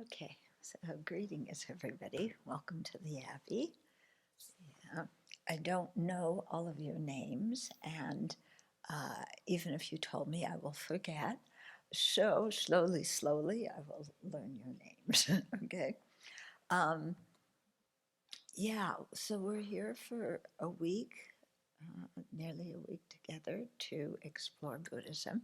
Okay, so greetings everybody. Welcome to the Abbey. Yeah. I don't know all of your names, and even if you told me, I will forget. So slowly, I will learn your names. Okay. Um, yeah, so we're here for a week, nearly a week together to explore Buddhism.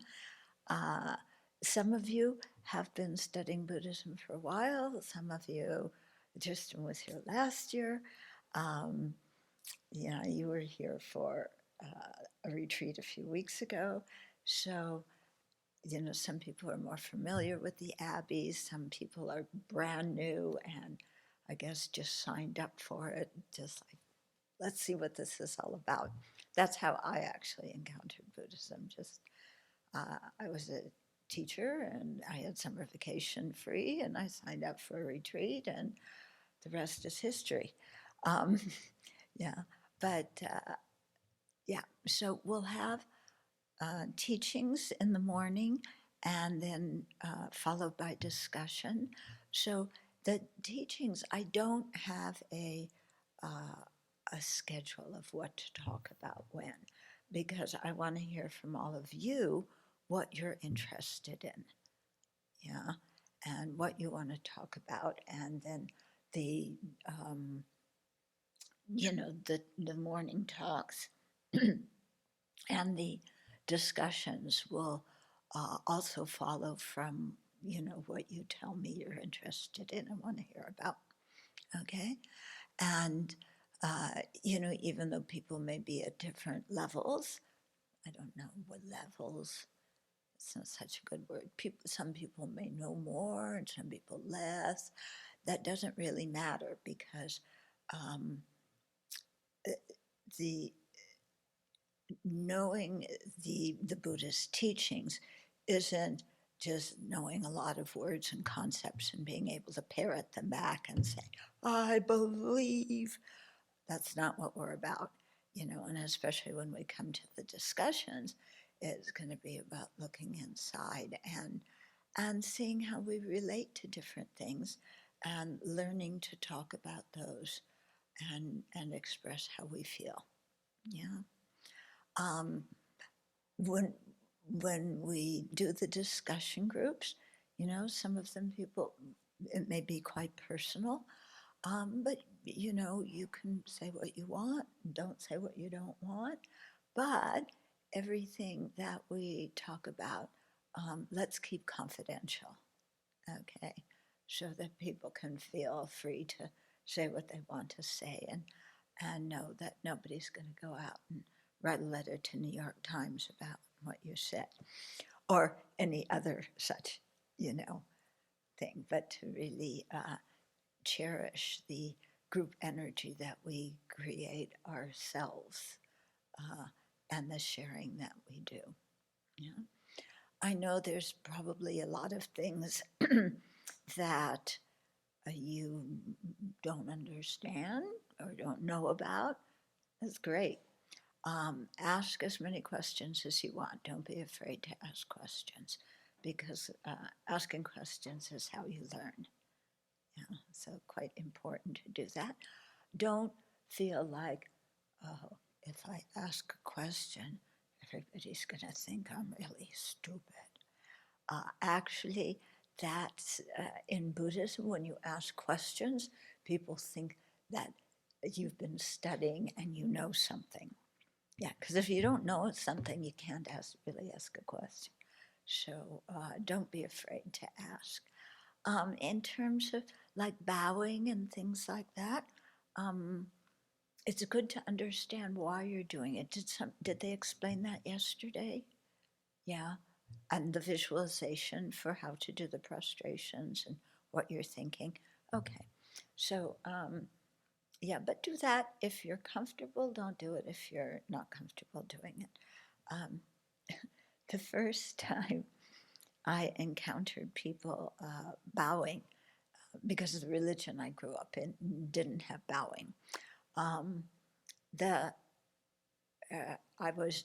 Uh, some of you have been studying Buddhism for a while. Some of you just was here last year. Um, you were here for a retreat a few weeks ago. So, some people are more familiar with the Abbey. Some people are brand new and I guess just signed up for it. Just like, let's see what this is all about. That's how I actually encountered Buddhism. I was a teacher and I had summer vacation free and I signed up for a retreat and the rest is history. Um, yeah, but yeah, so we'll have teachings in the morning and then followed by discussion. So the teachings, I don't have a schedule of what to talk about when, because I want to hear from all of you what you're interested in, yeah, and what you want to talk about, and then the the morning talks and the discussions will also follow from what you tell me you're interested in and want to hear about. Okay, and even though people may be at different levels, I don't know what levels. It's not such a good word. Some people may know more and some people less. That doesn't really matter because um, the knowing the Buddhist teachings isn't just knowing a lot of words and concepts and being able to parrot them back and say, I believe. That's not what we're about, and especially when we come to the discussions, it's going to be about looking inside and seeing how we relate to different things and learning to talk about those and express how we feel. Yeah. Um, when when we do the discussion groups, some of them people it may be quite personal, but you can say what you want, don't say what you don't want, but everything that we talk about, let's keep confidential, okay, so that people can feel free to say what they want to say and know that nobody's going to go out and write a letter to New York Times about what you said or any other such, thing, but to really cherish the group energy that we create ourselves uh, and the sharing that we do. Yeah. I know there's probably a lot of things that you don't understand or don't know about. That's great. Ask as many questions as you want. Don't be afraid to ask questions because asking questions is how you learn. Yeah, so quite important to do that. Don't feel like, oh, if I ask a question, everybody's going to think I'm really stupid. Actually, that's in Buddhism, when you ask questions, people think that you've been studying and you know something. Yeah, because if you don't know something, you can't really ask a question. So don't be afraid to ask. In terms of like bowing and things like that, um, it's good to understand why you're doing it. Did they explain that yesterday? Yeah, and the visualization for how to do the prostrations and what you're thinking. Okay, so yeah, but do that if you're comfortable. Don't do it if you're not comfortable doing it. Um, the first time I encountered people bowing, because of the religion I grew up in, didn't have bowing. Um, the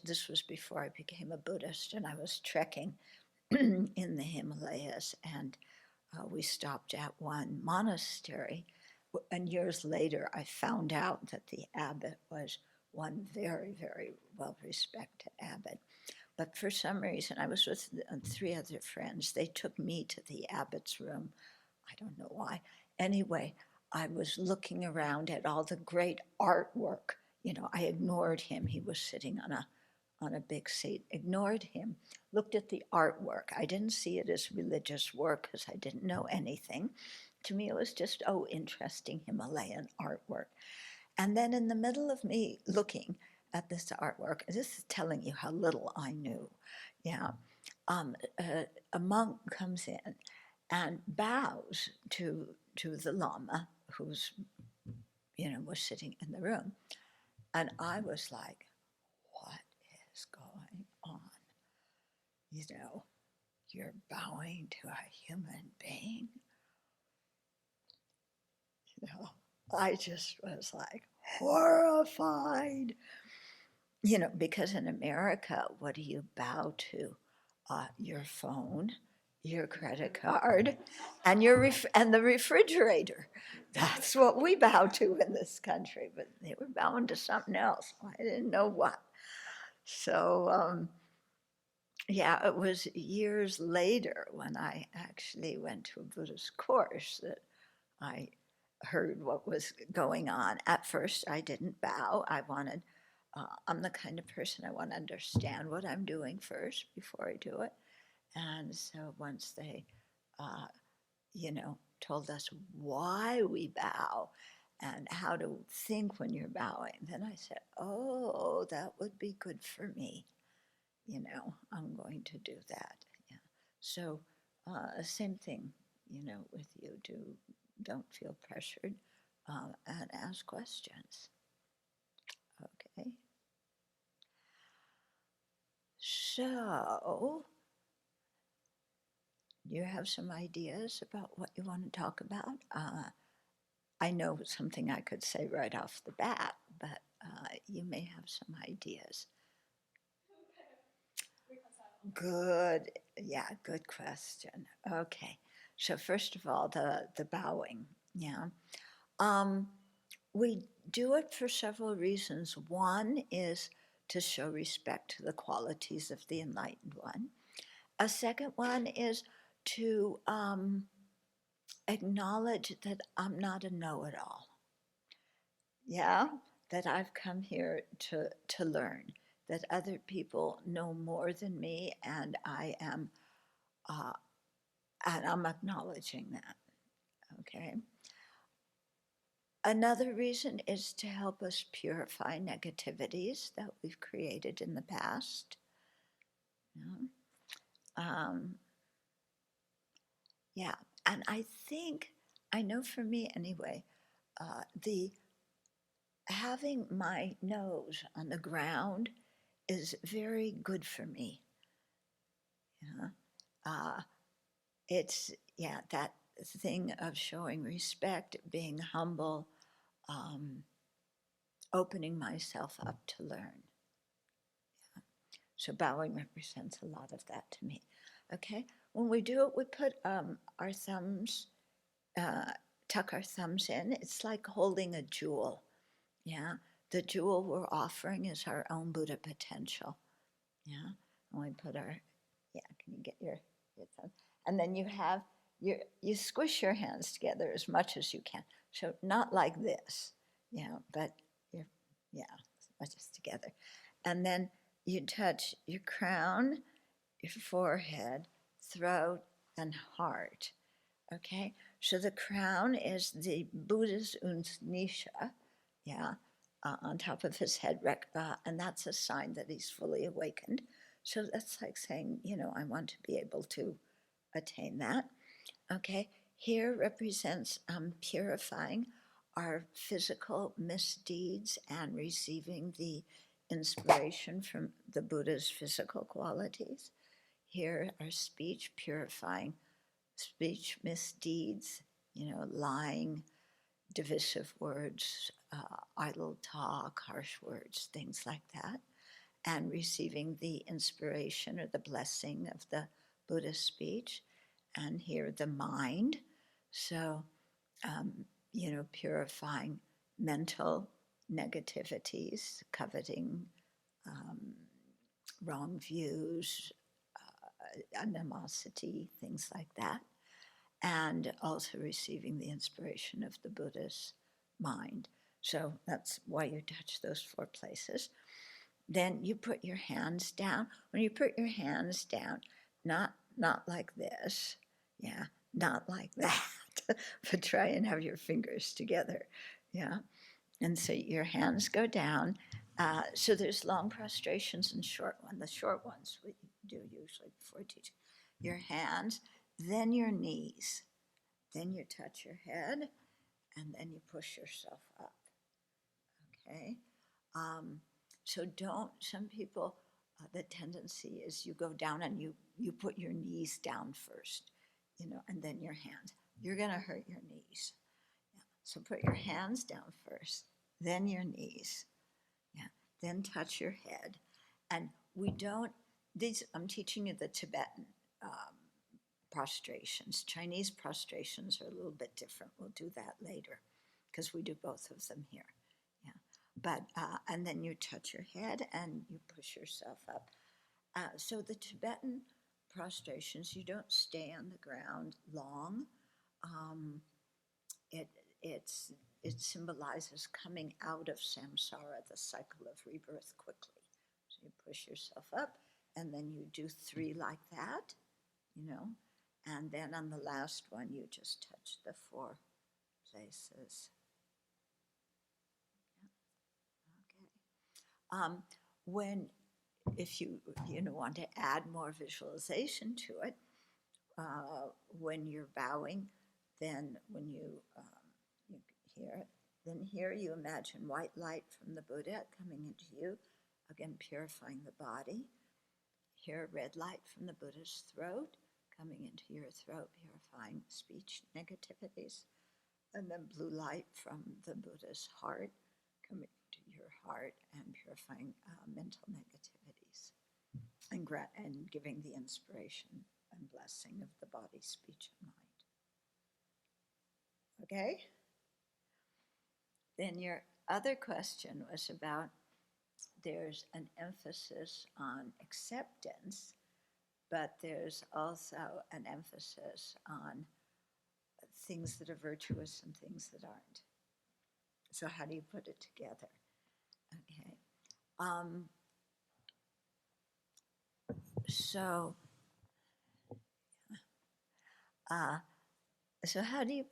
this was before I became a Buddhist, and I was trekking in the Himalayas, and we stopped at one monastery, and years later I found out that the abbot was one very, very well-respected abbot. But for some reason, I was with three other friends. They took me to the abbot's room. I don't know why. Anyway, I was looking around at all the great artwork. I ignored him. He was sitting on a big seat. Ignored him. Looked at the artwork. I didn't see it as religious work because I didn't know anything. To me, it was just, interesting Himalayan artwork. And then in the middle of me looking at this artwork, this is telling you how little I knew. Yeah, a monk comes in and bows to the Lama, who's was sitting in the room, and I was like, "What is going on? You're bowing to a human being." I just was like horrified. Because in America, what do you bow to? Your phone, your credit card, and and the refrigerator. That's what we bow to in this country. But they were bowing to something else. I didn't know what. So yeah, it was years later when I actually went to a Buddhist course that I heard what was going on. At first, I didn't bow. I'm the kind of person I want to understand what I'm doing first before I do it. And so once they, uh, told us why we bow and how to think when you're bowing, then I said, oh, that would be good for me. I'm going to do that. Yeah. So same thing, with you. Don't feel pressured and ask questions. Okay. So, you have some ideas about what you want to talk about? I know something I could say right off the bat, but you may have some ideas. Good. Yeah, good question. Okay. So first of all, the bowing. Yeah. Um, we do it for several reasons. One is to show respect to the qualities of the enlightened one. A second one is to acknowledge that I'm not a know-it-all. Yeah, that I've come here to learn, that other people know more than me, and uh, I'm acknowledging that. Okay. Another reason is to help us purify negativities that we've created in the past. Yeah. Um, yeah, and I know for me anyway, the having my nose on the ground is very good for me. Yeah. Uh, it's, yeah, that thing of showing respect, being humble, um, opening myself up to learn. Yeah. So bowing represents a lot of that to me. Okay, when we do it, we put our thumbs, uh, tuck our thumbs in. It's like holding a jewel. Yeah, the jewel we're offering is our own Buddha potential. Yeah, and we put our, yeah, can you get your thumb? And then you squish your hands together as much as you can. So not like this, but you're, yeah, as much as together. And then you touch your crown, your forehead, throat, and heart. Okay, so the crown is the Buddha's Unsnisha, yeah, on top of his head, Rekba, and that's a sign that he's fully awakened. So that's like saying, I want to be able to attain that. Okay, here represents purifying our physical misdeeds and receiving the inspiration from the Buddha's physical qualities. Here, our speech, purifying speech misdeeds, lying, divisive words, idle talk, harsh words, things like that, and receiving the inspiration or the blessing of the Buddha's speech. and here the mind. So, purifying mental negativities, coveting, wrong views, animosity, things like that, and also receiving the inspiration of the Buddha's mind. So that's why you touch those 4 places. Then you put your hands down. When you put your hands down, not like this, yeah, not like that, but try and have your fingers together, yeah. And so your hands go down. So there's long prostrations and short ones. The short ones we do usually before teaching. Your hands, then your knees, then you touch your head, and then you push yourself up. Okay. So some people, the tendency is you go down and you put your knees down first, and then your hands. You're going to hurt your knees. Yeah. So put your hands down first, then your knees. Yeah. Then touch your head. And I'm teaching you the Tibetan prostrations. Chinese prostrations are a little bit different. We'll do that later because we do both of them here. Yeah. But, and then you touch your head and you push yourself up. So the Tibetan prostrations, you don't stay on the ground long. It, it symbolizes coming out of samsara, the cycle of rebirth, quickly. So you push yourself up and then you do 3 like that, and then on the last one, you just touch the 4 places. Yeah. Okay. If you want to add more visualization to it, when you're bowing, then when you here you imagine white light from the Buddha coming into you, again purifying the body. Here, red light from the Buddha's throat coming into your throat, purifying speech negativities. And then blue light from the Buddha's heart coming to your heart and purifying mental negativities and giving the inspiration and blessing of the body, speech, and mind. Okay? Then your other question was about there's an emphasis on acceptance, but there's also an emphasis on things that are virtuous and things that aren't. So how do you put it together? Okay. So how do you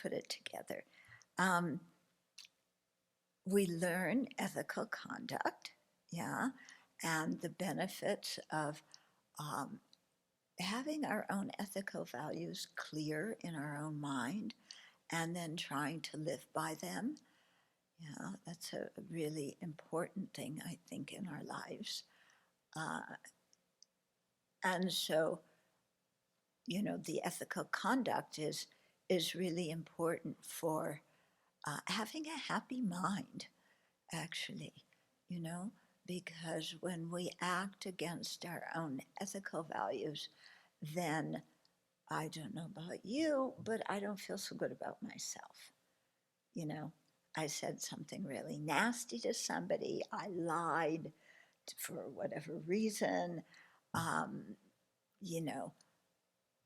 put it together? We learn ethical conduct, yeah, and the benefits of having our own ethical values clear in our own mind, and then trying to live by them. Yeah, that's a really important thing, I think, in our lives. And so, the ethical conduct is really important for having a happy mind, actually, because when we act against our own ethical values, then I don't know about you, but I don't feel so good about myself. I said something really nasty to somebody, I lied for whatever reason,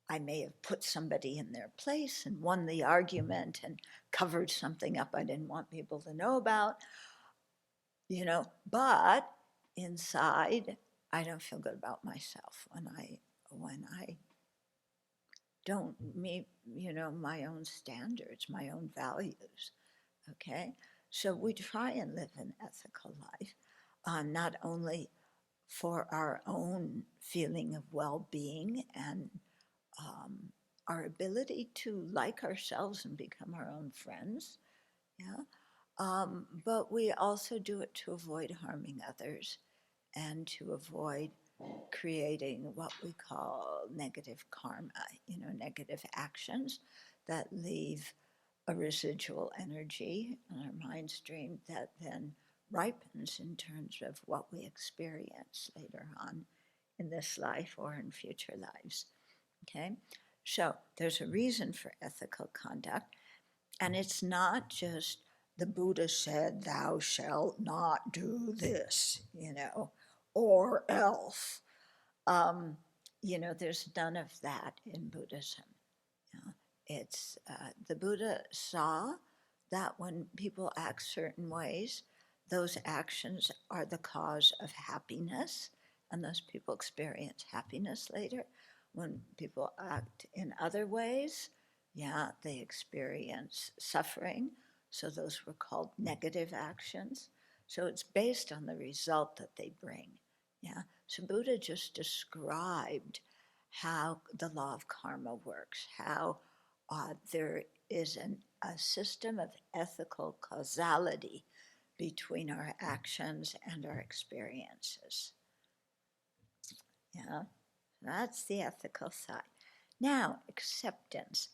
I may have put somebody in their place and won the argument and covered something up I didn't want people to know about, but inside I don't feel good about myself when I don't meet, my own standards, my own values, okay? So we try and live an ethical life, not only for our own feeling of well-being and our ability to like ourselves and become our own friends, yeah, but we also do it to avoid harming others and to avoid creating what we call negative karma, negative actions that leave a residual energy in our mind stream that then ripens in terms of what we experience later on in this life or in future lives. Okay, So there's a reason for ethical conduct, and it's not just the Buddha said, thou shalt not do this, or else. Um, there's none of that in Buddhism. It's the Buddha saw that when people act certain ways, those actions are the cause of happiness, and those people experience happiness later. When people act in other ways, yeah, they experience suffering. So those were called negative actions. So it's based on the result that they bring. Yeah. So Buddha just described how the law of karma works, how there is a system of ethical causality between our actions and our experiences. Yeah, that's the ethical side. Now, acceptance.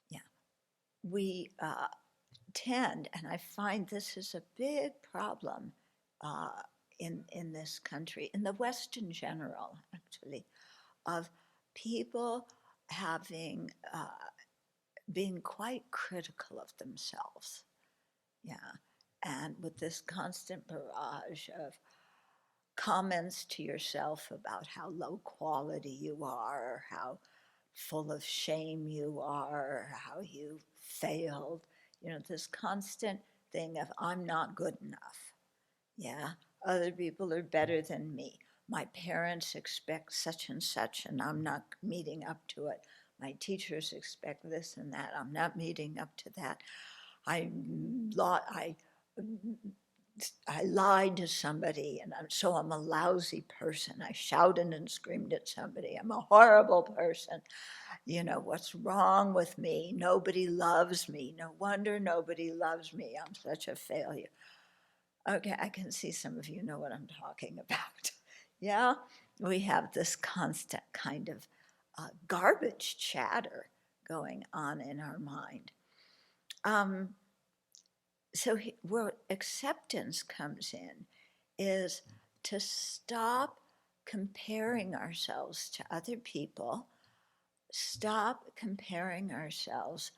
Yeah, we tend, and I find this is a big problem uh, in this country, in the West in general, actually, of people having being quite critical of themselves. Yeah. And with this constant barrage of comments to yourself about how low quality you are, or how full of shame you are, or how you failed, this constant thing of I'm not good enough. Yeah. Other people are better than me. My parents expect such and such, and I'm not meeting up to it. My teachers expect this and that. I'm not meeting up to that. I, I, I lied to somebody, and so I'm a lousy person. I shouted and screamed at somebody. I'm a horrible person. What's wrong with me? Nobody loves me. No wonder nobody loves me. I'm such a failure. Okay, I can see some of you know what I'm talking about. Yeah, we have this constant kind of garbage chatter going on in our mind. So where acceptance comes in is to stop comparing ourselves to other people, stop comparing ourselves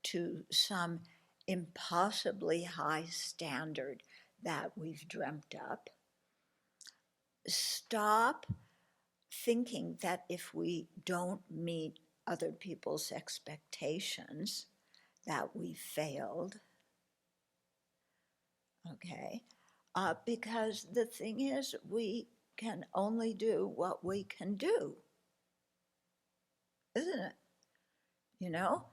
to some impossibly high standard that we've dreamt up. Stop thinking that if we don't meet other people's expectations, that we failed. Okay? Because the thing is, we can only do what we can do, isn't it? You know,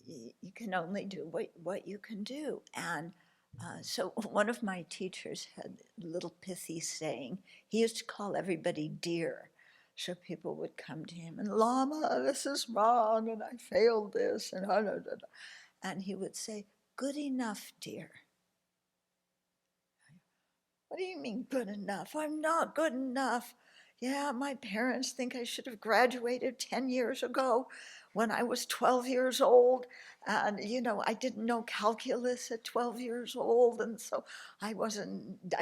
you can only do what you can do. And so one of my teachers had a little pithy saying. He used to call everybody dear. So people would come to him and, Lama, this is wrong, and I failed this, and and he would say, good enough, dear. What do you mean good enough? I'm not good enough. Yeah, my parents think I should have graduated 10 years ago when I was 12 years old. And, I didn't know calculus at 12 years old. And so I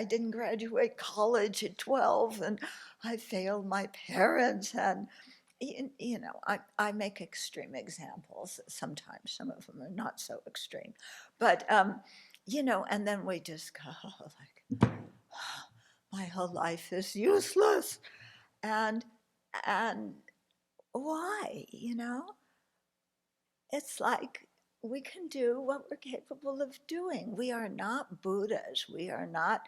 didn't graduate college at 12, and I failed my parents. And, I make extreme examples sometimes. Some of them are not so extreme. But, and then we just go like, my whole life is useless. And and why, It's like we can do what we're capable of doing. We are not Buddhas. We are not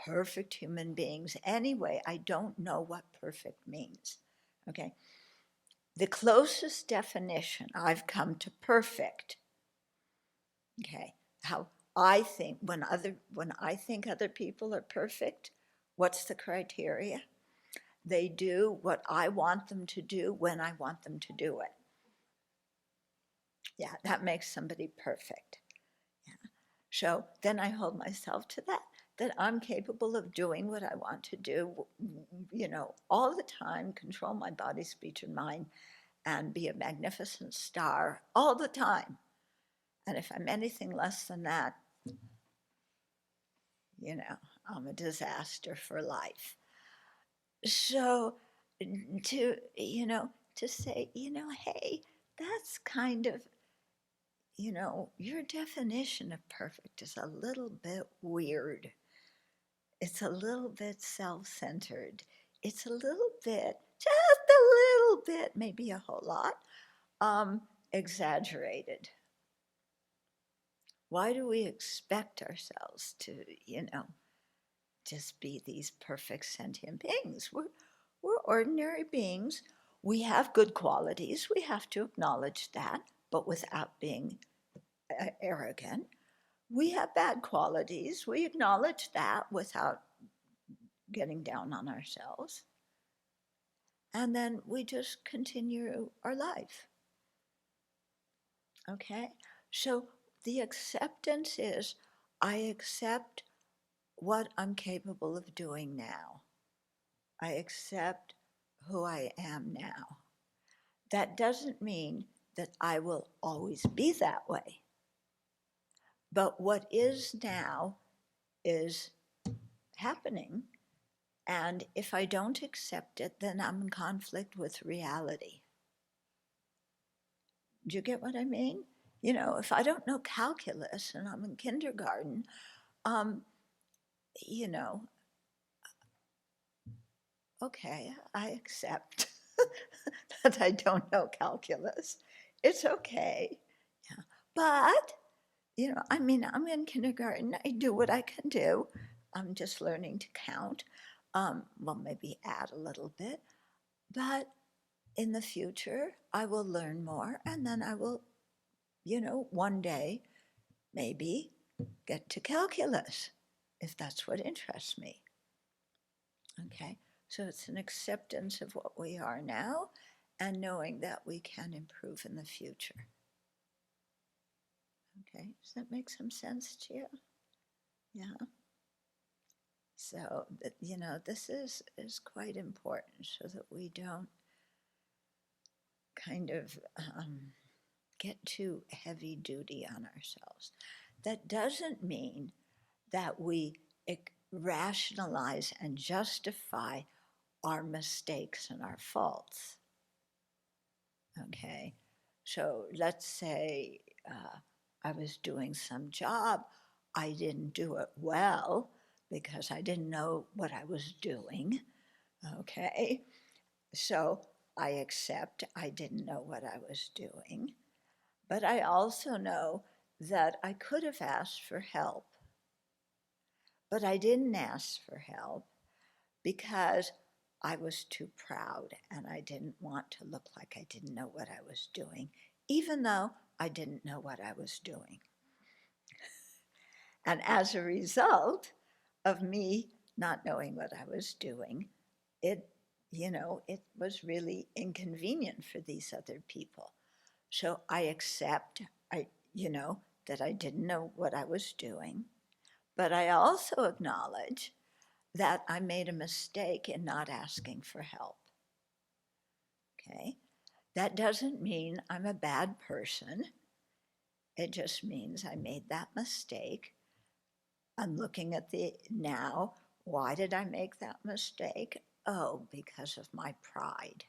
perfect human beings. Anyway, I don't know what perfect means. Okay. The closest definition I've come to perfect, okay, how I think when I think other people are perfect, what's the criteria? They do what I want them to do when I want them to do it. Yeah, that makes somebody perfect. Yeah. So then I hold myself to that I'm capable of doing what I want to do, all the time, control my body, speech, and mind, and be a magnificent star all the time. And if I'm anything less than that, I'm a disaster for life. So to to say, hey, that's kind of, your definition of perfect is a little bit weird. It's a little bit self-centered. It's a little bit, just a little bit, maybe a whole lot, exaggerated. Why do we expect ourselves to, just be these perfect sentient beings? We're ordinary beings. We have good qualities. We have to acknowledge that, but without being arrogant. We have bad qualities. We acknowledge that without getting down on ourselves. And then we just continue our life. Okay? So the acceptance is, I accept what I'm capable of doing now. I accept who I am now. That doesn't mean that I will always be that way. But what is now is happening. And if I don't accept it, then I'm in conflict with reality. Do you get what I mean? If I don't know calculus and I'm in kindergarten, um, you know, okay, I accept that I don't know calculus. It's okay. Yeah. But, I'm in kindergarten. I do what I can do. I'm just learning to count. Well, maybe add a little bit. But in the future, I will learn more, and then I will, one day maybe get to calculus if that's what interests me. Okay, so it's an acceptance of what we are now and knowing that we can improve in the future. Okay, does that make some sense to you? Yeah. So, this is quite important so that we don't kind of get too heavy duty on ourselves. That doesn't mean that we rationalize and justify our mistakes and our faults. Okay, so let's say I was doing some job, I didn't do it well because I didn't know what I was doing. Okay, so I accept I didn't know what I was doing, but I also know that I could have asked for help, but I didn't ask for help because I was too proud and I didn't want to look like I didn't know what I was doing, even though I didn't know what I was doing. And as a result of me not knowing what I was doing, it was really inconvenient for these other people. So I accept, that I didn't know what I was doing, but I also acknowledge that I made a mistake in not asking for help. Okay? That doesn't mean I'm a bad person. It just means I made that mistake. I'm looking at the now. Why did I make that mistake? Oh, because of my pride.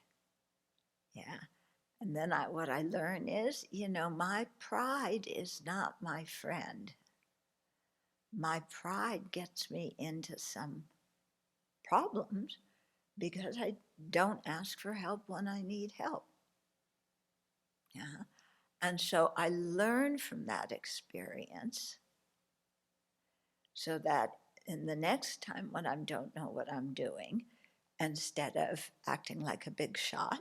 Yeah. And then what I learn is, my pride is not my friend. My pride gets me into some problems because I don't ask for help when I need help. Yeah. And so I learn from that experience so that in the next time when I don't know what I'm doing, instead of acting like a big shot,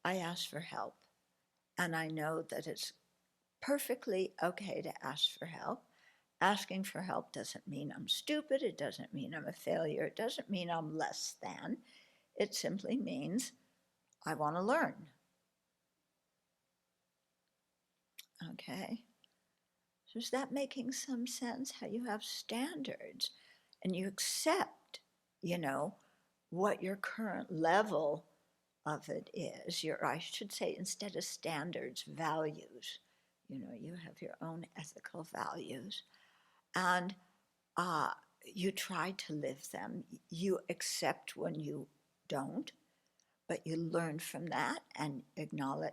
I ask for help. And I know that it's perfectly okay to ask for help. Asking for help doesn't mean I'm stupid. It doesn't mean I'm a failure. It doesn't mean I'm less than. It simply means I want to learn. Okay? So is that making some sense? How you have standards and you accept, what your current level of it is. I should say, instead of standards, values. You have your own ethical values. And you try to live them. You accept when you don't, but you learn from that and acknowledge,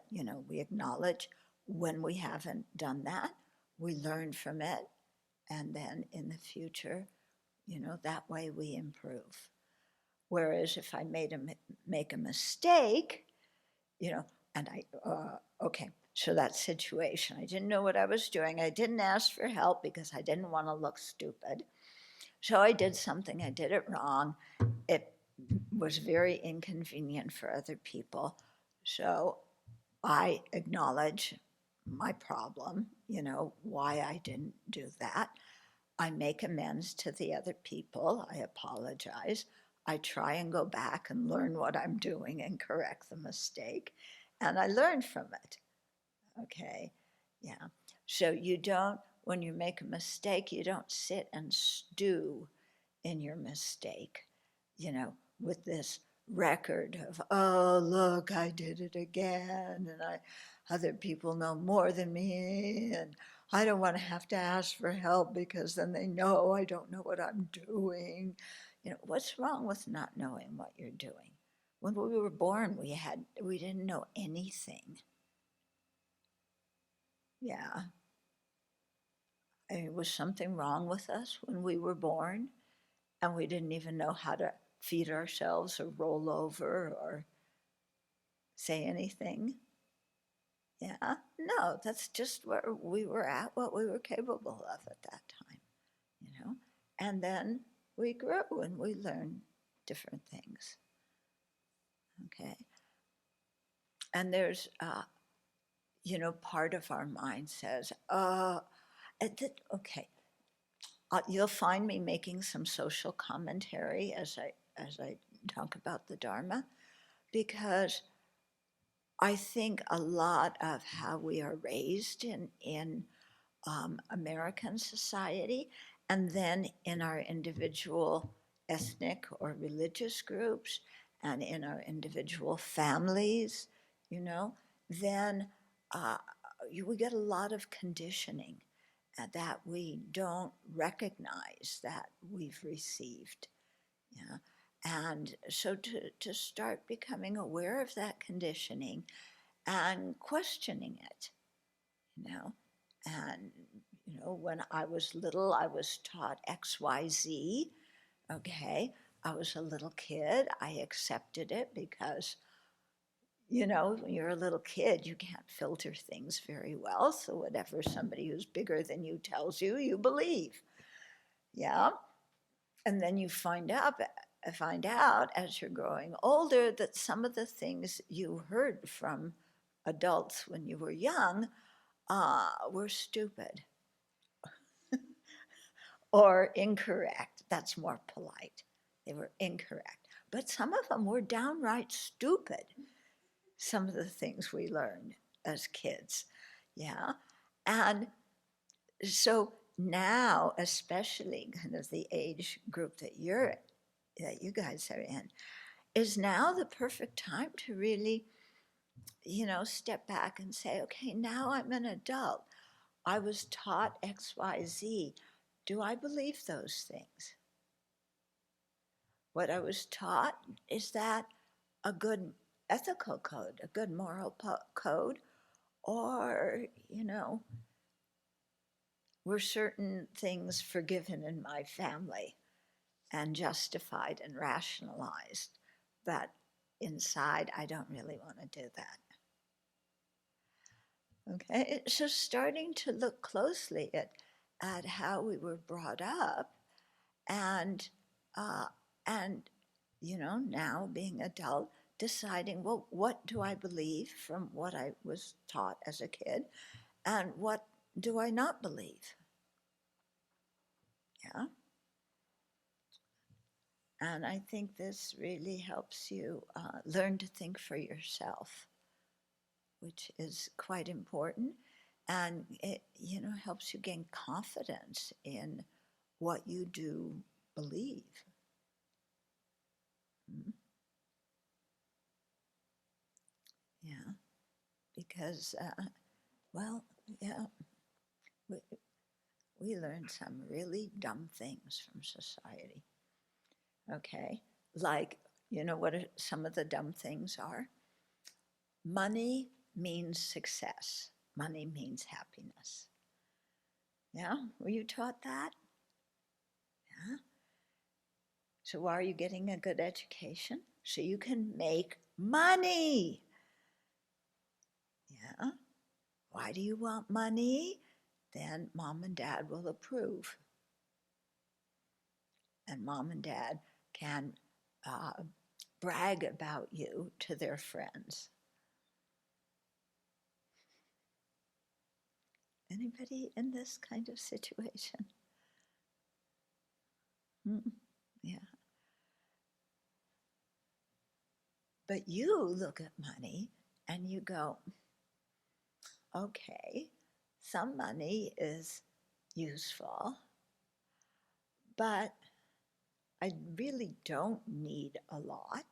we acknowledge when we haven't done that, we learn from it, and then in the future, that way we improve. Whereas if I make a mistake, and okay, so that situation, I didn't know what I was doing. I didn't ask for help because I didn't want to look stupid. So I did something, I did it wrong. It was very inconvenient for other people. So I acknowledge my problem, why I didn't do that. I make amends to the other people. I apologize. I try and go back and learn what I'm doing and correct the mistake. And I learn from it. Okay. Yeah. So when you make a mistake, you don't sit and stew in your mistake, with this record of, oh, look, I did it again, and other people know more than me, and I don't want to have to ask for help because then they know I don't know what I'm doing. What's wrong with not knowing what you're doing? When we were born, we didn't know anything. Yeah. I mean, was something wrong with us when we were born and we didn't even know how to feed ourselves or roll over or say anything? Yeah, no, that's just where we were at, what we were capable of at that time, And then we grew and we learned different things. Okay. And there's, part of our mind says, okay, you'll find me making some social commentary as I talk about the Dharma, because I think a lot of how we are raised in American society, and then in our individual ethnic or religious groups, and in our individual families, then uh, we get a lot of conditioning that we don't recognize that we've received. Yeah. And so to start becoming aware of that conditioning and questioning it, and when I was little, I was taught XYZ. Okay. I was a little kid. I accepted it because, when you're a little kid, you can't filter things very well. So whatever somebody who's bigger than you tells you, you believe. Yeah. And then you find out as you're growing older that some of the things you heard from adults when you were young were stupid or incorrect. That's more polite. They were incorrect. But some of them were downright stupid, some of the things we learned as kids. Yeah. And so now, especially kind of the age group that you guys are in, is now the perfect time to really, step back and say, okay, now I'm an adult. I was taught XYZ. Do I believe those things? What I was taught, is that a good ethical code, a good moral code? Or, were certain things forgiven in my family and justified and rationalized, but inside I don't really want to do that? Okay, so starting to look closely at how we were brought up, and uh, and now being adult, deciding, well, what do I believe from what I was taught as a kid, and what do I not believe? Yeah. And I think this really helps you learn to think for yourself, which is quite important. And it, helps you gain confidence in what you do believe. Mm. Yeah, because, well, yeah, we, we learn some really dumb things from society. Okay, like You know what some of the dumb things are? Money means success. Money means happiness. Yeah, were you taught that? Yeah. So why are you getting a good education? So you can make money. Yeah. Why do you want money? Then mom and dad will approve. And mom and dad can brag about you to their friends. Anybody in this kind of situation? Yeah. But you look at money and you go, okay, some money is useful, but I really don't need a lot.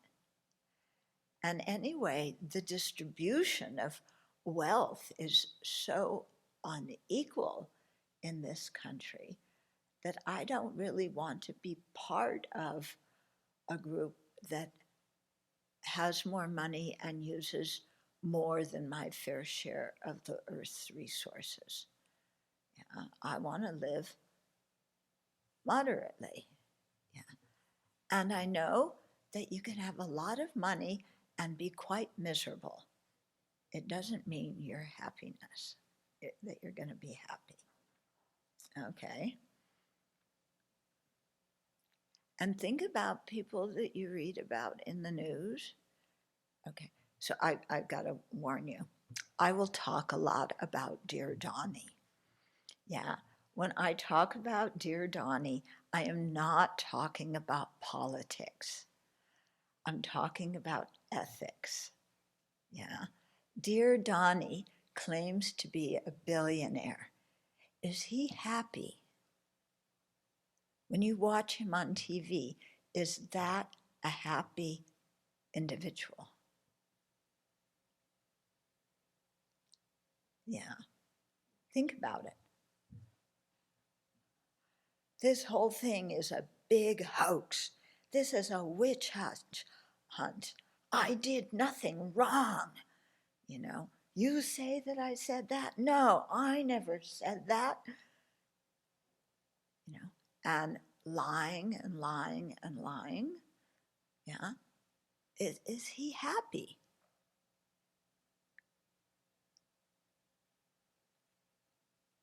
And anyway, the distribution of wealth is so unequal in this country that I don't really want to be part of a group that has more money and uses more than my fair share of the earth's resources. Yeah, I want to live moderately. Yeah. And I know that you can have a lot of money and be quite miserable. It doesn't mean your happiness, that you're going to be happy. Okay? And think about people that you read about in the news. Okay, so I've got to warn you. I will talk a lot about Dear Donnie. Yeah, when I talk about Dear Donnie, I am not talking about politics. I'm talking about ethics. Yeah. Dear Donnie claims to be a billionaire. Is he happy? When you watch him on TV, is that a happy individual? Yeah. Think about it. This whole thing is a big hoax. This is a witch hunt. I did nothing wrong. You know, you say that I said that? No, I never said that. You know, and lying and lying and lying. Yeah. Is he happy?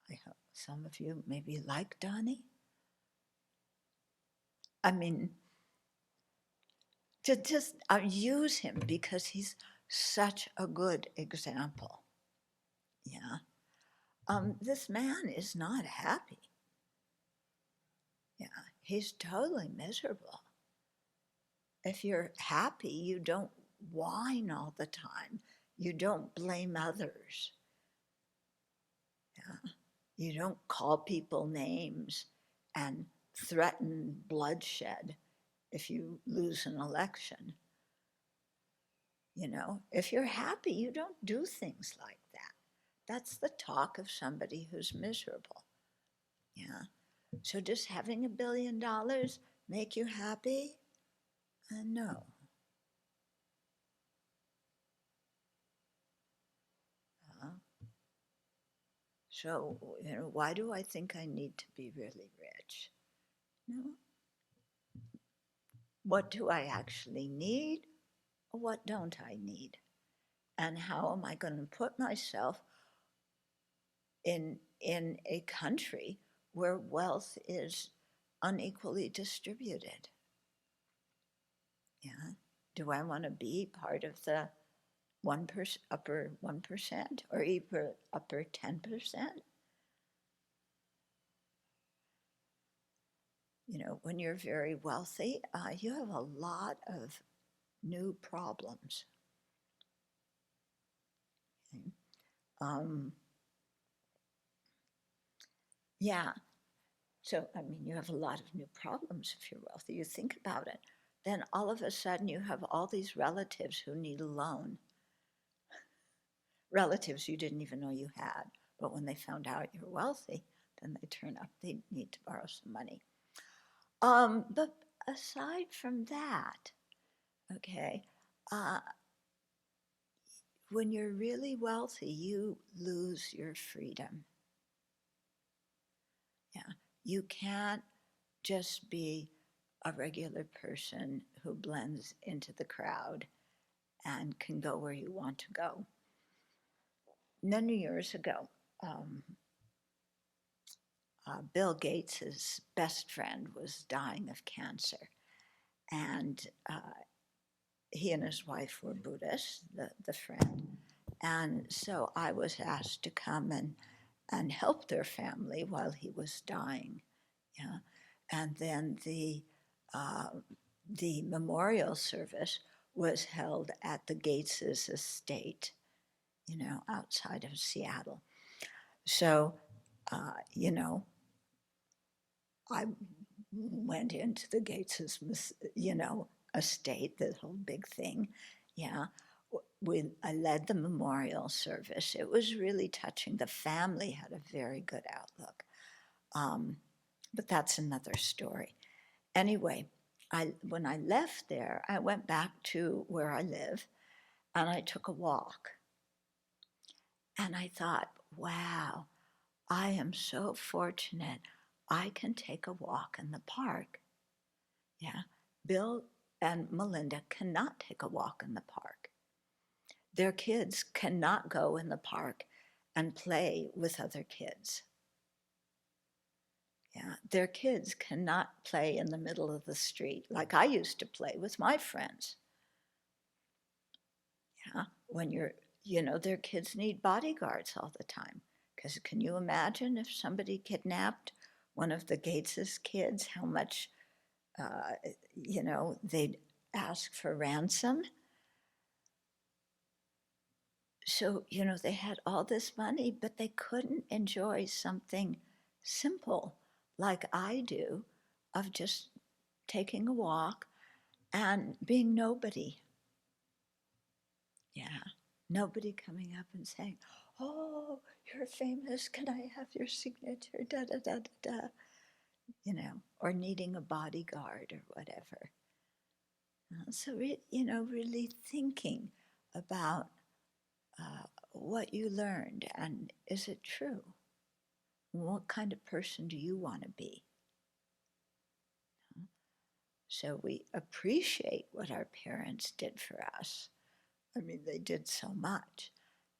I hope some of you maybe like Donnie. I mean, to just use him because he's such a good example. Yeah. This man is not happy. Yeah. He's totally miserable. If you're happy, you don't whine all the time. You don't blame others. Yeah. You don't call people names and threaten bloodshed if you lose an election. You know, if you're happy, you don't do things like that. That's the talk of somebody who's miserable. Yeah. So does having $1 billion make you happy? No. Uh, so, you know, why do I think I need to be really rich? No. What do I actually need? What don't I need? And how am I going to put myself in a country where wealth is unequally distributed? Yeah. Do I want to be part of the upper 1% or even upper 10%? You know, when you're very wealthy, you have a lot of new problems. Okay. Yeah. So, I mean, you have a lot of new problems if you're wealthy. You think about it. Then all of a sudden, you have all these relatives who need a loan. Relatives you didn't even know you had. But when they found out you're wealthy, then they turn up, they need to borrow some money. But aside from that, Okay. Uh, when you're really wealthy, you lose your freedom. Yeah. You can't just be a regular person who blends into the crowd and can go where you want to go. Many years ago, um, Bill Gates's best friend was dying of cancer, and he and his wife were Buddhists, the friend. And so I was asked to come and help their family while he was dying. Yeah. And then uh, the memorial service was held at the Gateses' estate, outside of Seattle. So, I went into the Gateses', estate, the whole big thing. Yeah. I led the memorial service. It was really touching. The family had a very good outlook. But that's another story. Anyway, when I left there, I went back to where I live and I took a walk. And I thought, wow, I am so fortunate. I can take a walk in the park. Yeah. Bill and Melinda cannot take a walk in the park. Their kids cannot go in the park and play with other kids. Yeah, their kids cannot play in the middle of the street like I used to play with my friends. Yeah, their kids need bodyguards all the time. Because can you imagine if somebody kidnapped one of the Gates's kids, how much, they'd ask for ransom? So, they had all this money, but they couldn't enjoy something simple like I do of just taking a walk and being nobody. Yeah, nobody coming up and saying, "Oh, you're famous. Can I have your signature?" Da da da da da. Or needing a bodyguard or whatever. So, really thinking about what you learned and is it true? What kind of person do you want to be? So we appreciate what our parents did for us. I mean, they did so much.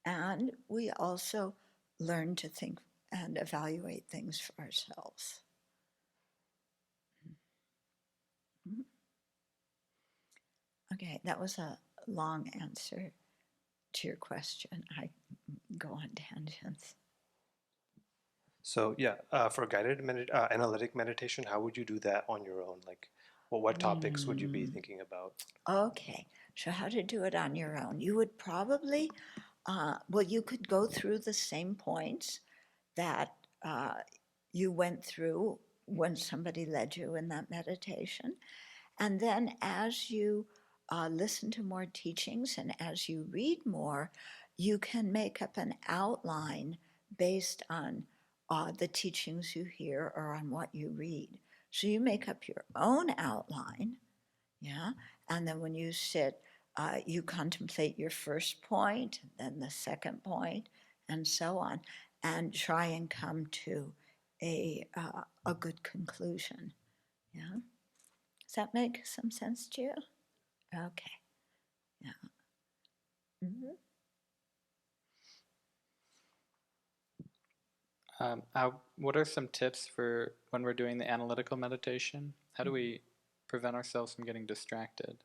And we also learn to think and evaluate things for ourselves. Mm-hmm. Okay, that was a long answer to your question. I go on tangents. So yeah, for analytic meditation, how would you do that on your own? Like, what topics would you be thinking about? Okay, so how to do it on your own? You would probably, you could go through the same points that you went through when somebody led you in that meditation. And then as you listen to more teachings and as you read more, you can make up an outline based on the teachings you hear or on what you read. So you make up your own outline, yeah? And then when you sit, you contemplate your first point, then the second point, and so on, and try and come to a good conclusion, yeah? Does that make some sense to you? Okay. Yeah. Mm-hmm. What are some tips for when we're doing the analytical meditation? How do we prevent ourselves from getting distracted?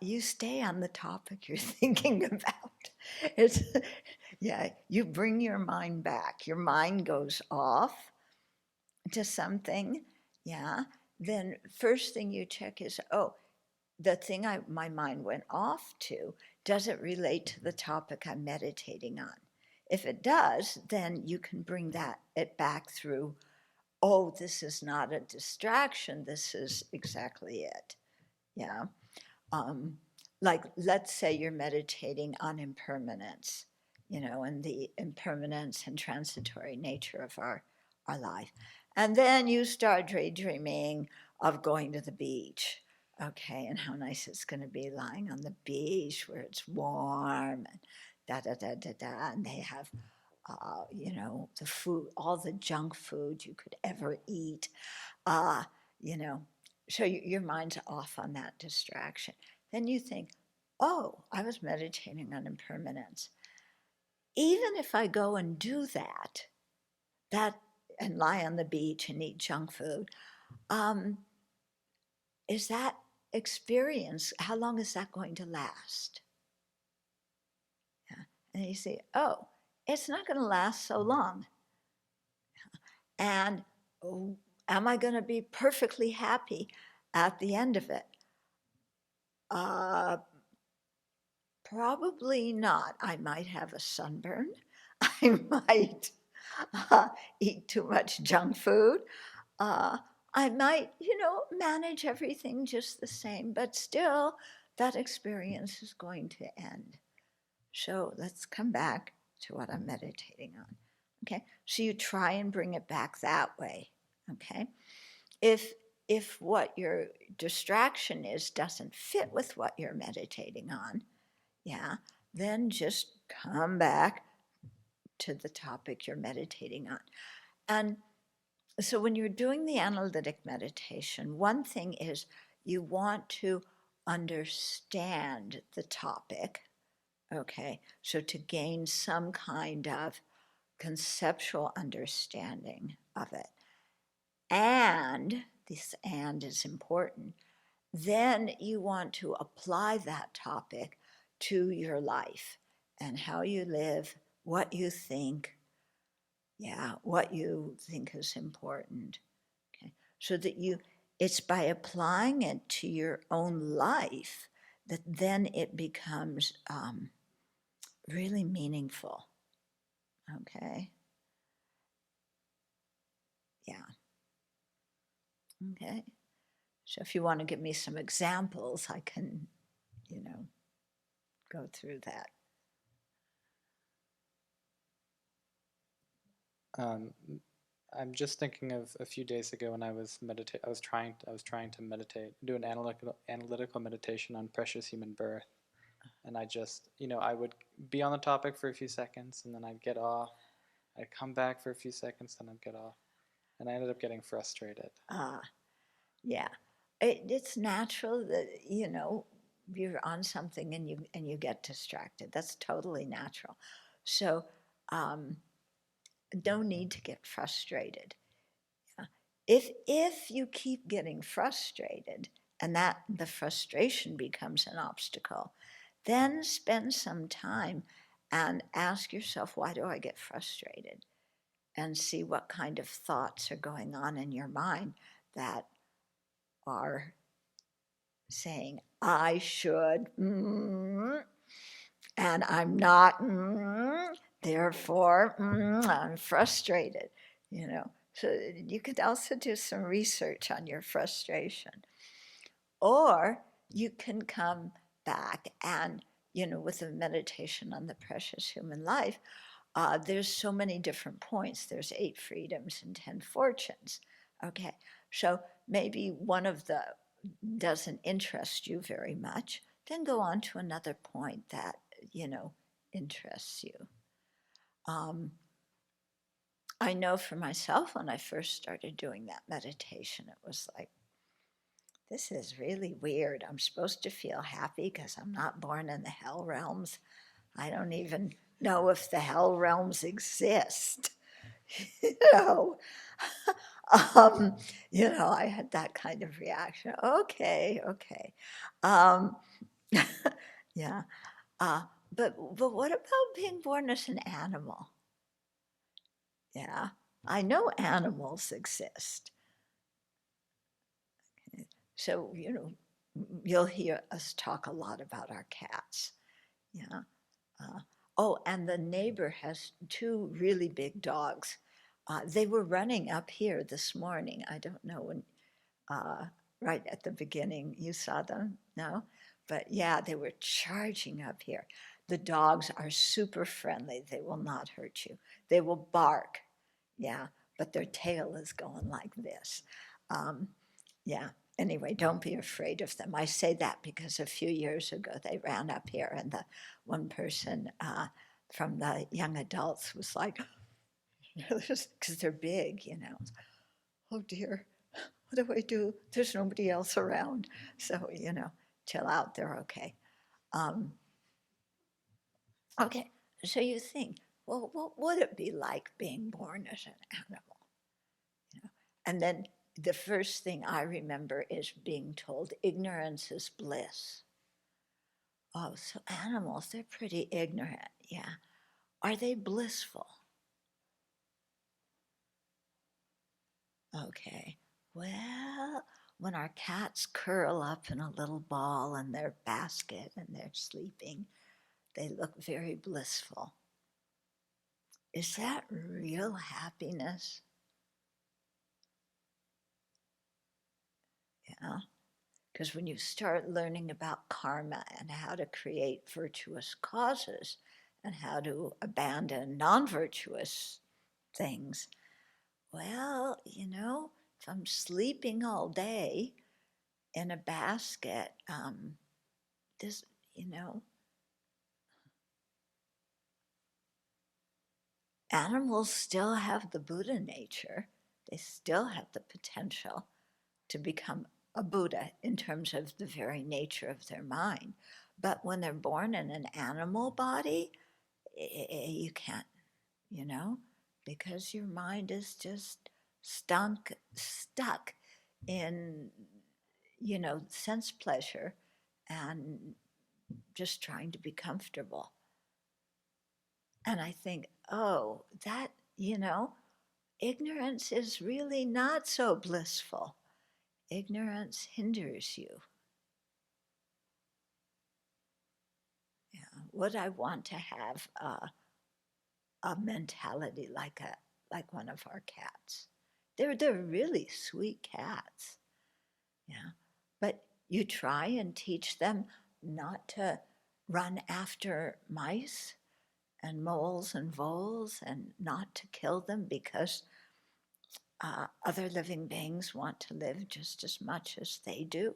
You stay on the topic you're thinking about. It's, yeah, you bring your mind back. Your mind goes off to something, yeah. Then first thing you check is, oh, the thing my mind went off to, does it relate to the topic I'm meditating on? If it does, then you can bring it back through, oh, this is not a distraction, this is exactly it. Yeah. Um, like, let's say you're meditating on impermanence, and the impermanence and transitory nature of our life. And then you start daydreaming of going to the beach Okay, and how nice it's going to be lying on the beach where it's warm and da da da da da. And they have, the food, all the junk food you could ever eat. Uh, you know, so your mind's off on that distraction. Then you think, oh, I was meditating on impermanence. Even if I go and do that and lie on the beach and eat junk food, um, is that experience, how long is that going to last? Yeah. And you say, oh, it's not going to last so long. And oh, am I going to be perfectly happy at the end of it? Uh, Probably not. I might have a sunburn. I might eat too much junk food. Uh, I might, manage everything just the same, but still, that experience is going to end. So let's come back to what I'm meditating on. Okay, so you try and bring it back that way. Okay, if what your distraction is doesn't fit with what you're meditating on, yeah, then just come back to the topic you're meditating on. And so when you're doing the analytic meditation, one thing is you want to understand the topic, okay? So to gain some kind of conceptual understanding of it. And this and is important. Then you want to apply that topic to your life and how you live, what you think, what you think is important. Okay. So that it's by applying it to your own life that then it becomes really meaningful. Okay. Yeah. Okay. So if you want to give me some examples, I can, go through that. Um, I'm just thinking of a few days ago when I was trying to meditate, do an analytical meditation on precious human birth, and I just, I would be on the topic for a few seconds, and then I'd get off. I'd come back for a few seconds, then I'd get off, and I ended up getting frustrated. Yeah. It's natural that, you're on something and you get distracted. That's totally natural. So no need to get frustrated. If you keep getting frustrated and that the frustration becomes an obstacle, then spend some time and ask yourself, why do I get frustrated? And see what kind of thoughts are going on in your mind that are saying, I should, and I'm not, therefore, I'm frustrated, So you could also do some research on your frustration. Or you can come back and, with a meditation on the precious human life, there's so many different points. There's 8 freedoms and 10 fortunes. Okay, so maybe one of the doesn't interest you very much, then go on to another point that, interests you. I know for myself when I first started doing that meditation, it was like, this is really weird. I'm supposed to feel happy because I'm not born in the hell realms. I don't even know if the hell realms exist. you know, I had that kind of reaction. Okay. Um, yeah. But what about being born as an animal? Yeah, I know animals exist. So, you'll hear us talk a lot about our cats. Yeah. Oh, and the neighbor has 2 really big dogs. They were running up here this morning. I don't know when, right at the beginning, you saw them? No? But yeah, they were charging up here. The dogs are super friendly. They will not hurt you. They will bark. Yeah, but their tail is going like this. Yeah, Anyway, don't be afraid of them. I say that because a few years ago they ran up here, and the one person from the young adults was like, because they're big, oh dear, what do I do? There's nobody else around. So, chill out, they're okay. Um, okay, so you think, well, what would it be like being born as an animal? And then the first thing I remember is being told ignorance is bliss. Oh, so animals, they're pretty ignorant, yeah. Are they blissful? Okay, well, when our cats curl up in a little ball in their basket and they're sleeping, they look very blissful. Is that real happiness? Yeah. Because when you start learning about karma and how to create virtuous causes and how to abandon non virtuous things, well, if I'm sleeping all day in a basket, this, animals still have the Buddha nature. They still have the potential to become a Buddha in terms of the very nature of their mind. But when they're born in an animal body, you can't, because your mind is just stuck in, sense pleasure and just trying to be comfortable. And I think, oh, that, ignorance is really not so blissful. Ignorance hinders you. Yeah. Would I want to have a mentality like one of our cats? They're really sweet cats. Yeah. But you try and teach them not to run after mice and moles and voles and not to kill them because other living beings want to live just as much as they do.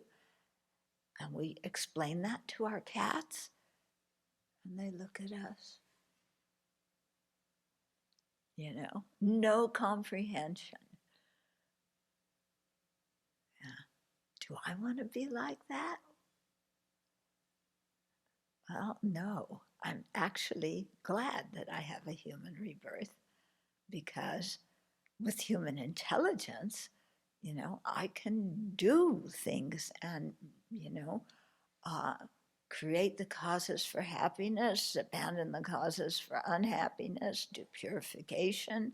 And we explain that to our cats, and they look at us, no comprehension. Yeah. Do I want to be like that? Well, no. I'm actually glad that I have a human rebirth because with human intelligence, I can do things and, uh, create the causes for happiness, abandon the causes for unhappiness, do purification,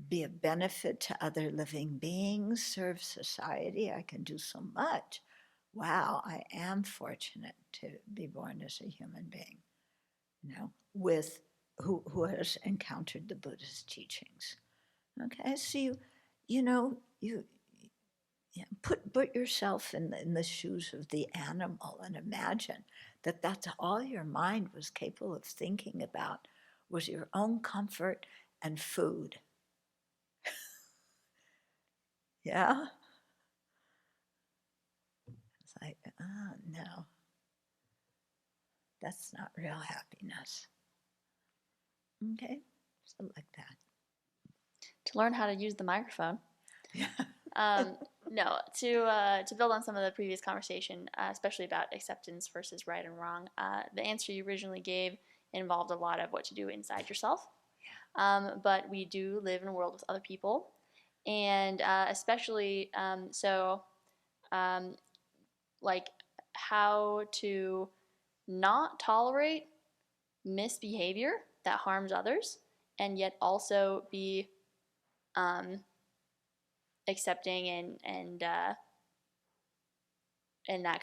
be a benefit to other living beings, serve society. I can do so much. Wow, I am fortunate to be born as a human being, with who has encountered the Buddhist teachings. Okay, so you put yourself in the shoes of the animal and imagine that that's all your mind was capable of thinking about was your own comfort and food. Yeah? It's like, oh, no, that's not real happiness. Okay? So like that. To learn how to use the microphone. Yeah. No, to build on some of the previous conversation, especially about acceptance versus right and wrong, the answer you originally gave involved a lot of what to do inside yourself. Yeah. But we do live in a world with other people, and especially like how to not tolerate misbehavior that harms others, and yet also be accepting and that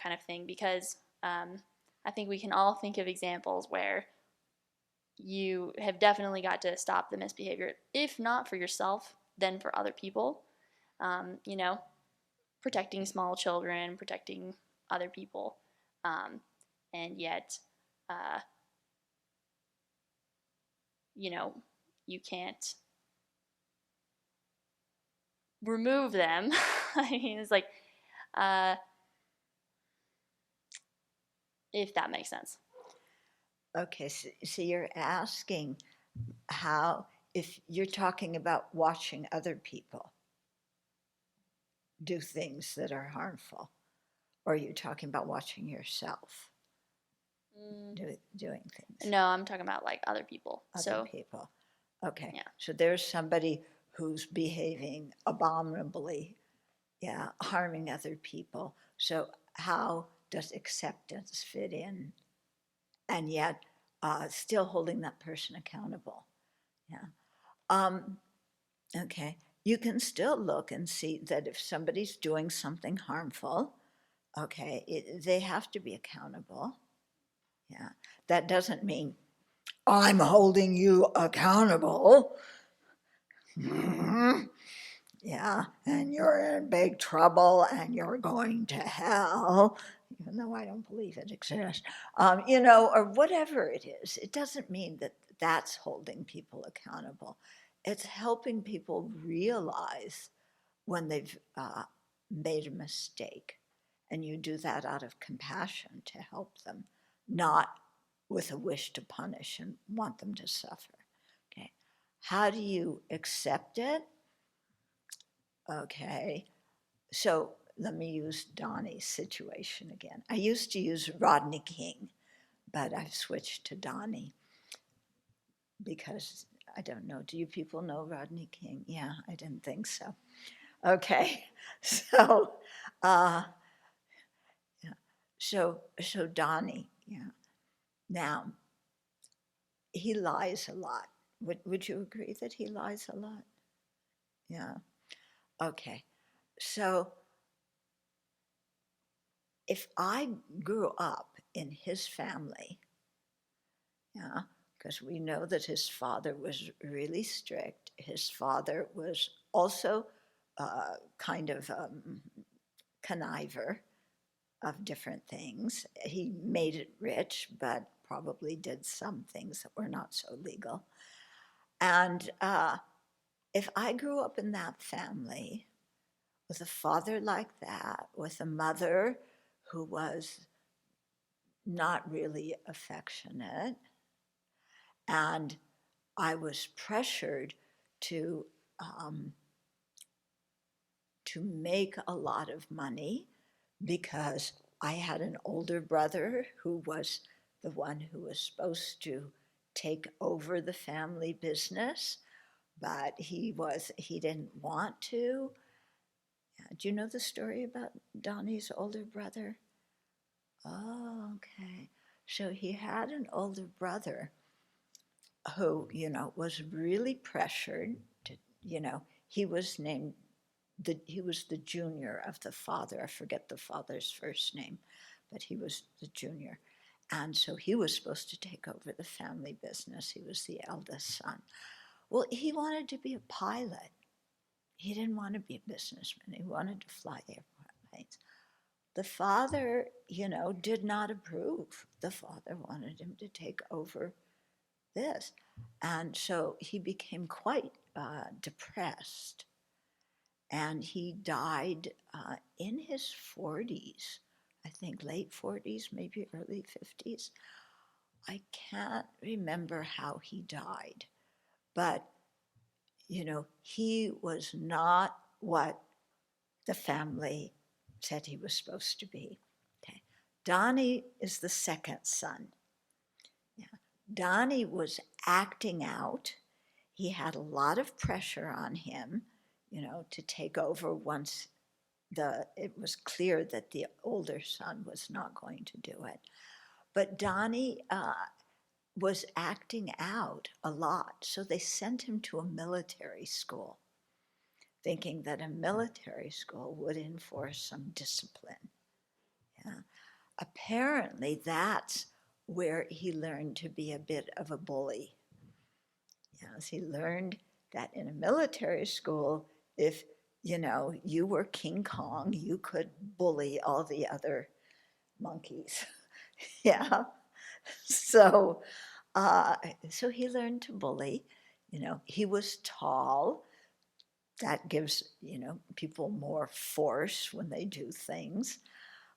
kind of thing, because I think we can all think of examples where you have definitely got to stop the misbehavior, if not for yourself, then for other people. Protecting small children, protecting other people, and yet, uh, you can't remove them. I mean, it's like If that makes sense. Okay, so you're asking how, if you're talking about watching other people do things that are harmful, or you're talking about watching yourself doing things, No, I'm talking about like other people. other people. Okay, yeah. so there's somebody who's behaving abominably, yeah, harming other people. So how does acceptance fit in, and yet still holding that person accountable? Yeah. Okay. You can still look and see that if somebody's doing something harmful, okay, they have to be accountable. Yeah. That doesn't mean I'm holding you accountable. Yeah, and you're in big trouble and you're going to hell, even though I don't believe it exists, or whatever it is. It doesn't mean that that's holding people accountable. It's helping people realize when they've made a mistake. And you do that out of compassion to help them, not with a wish to punish and want them to suffer. Okay. How do you accept it? Okay. So let me use Donnie's situation again. I used to use Rodney King, but I've switched to Donnie because I don't know. Do you people know Rodney King? Yeah, I didn't think so. Okay. So, yeah. So Donnie, yeah. Now, he lies a lot. Would you agree that he lies a lot? Yeah. Okay. So if I grew up in his family, yeah, because we know that his father was really strict. His father was also kind of conniver of different things. He made it rich, but probably did some things that were not so legal. And if I grew up in that family with a father like that, with a mother who was not really affectionate, and I was pressured to um, to make a lot of money because I had an older brother who was the one who was supposed to take over the family business, but he didn't want to. Do you know the story about Donnie's older brother? Oh, okay. So he had an older brother who, was really pressured to, he was named he was the junior of the father. I forget the father's first name, but he was the junior. And so he was supposed to take over the family business. He was the eldest son. Well, he wanted to be a pilot. He didn't want to be a businessman. He wanted to fly airplanes. The father, did not approve. The father wanted him to take over this. And so he became quite depressed. And he died in his 40s, I think late 40s, maybe early 50s. I can't remember how he died, but, he was not what the family said he was supposed to be. Okay. Donnie is the second son. Yeah. Donnie was acting out. He had a lot of pressure on him, to take over once it was clear that the older son was not going to do it. But Donnie was acting out a lot, so they sent him to a military school, thinking that a military school would enforce some discipline. Yeah. Apparently, that's where he learned to be a bit of a bully. Yes, he learned that in a military school, if you were King Kong, you could bully all the other monkeys. Yeah. So, so he learned to bully. He was tall, that gives, people more force when they do things.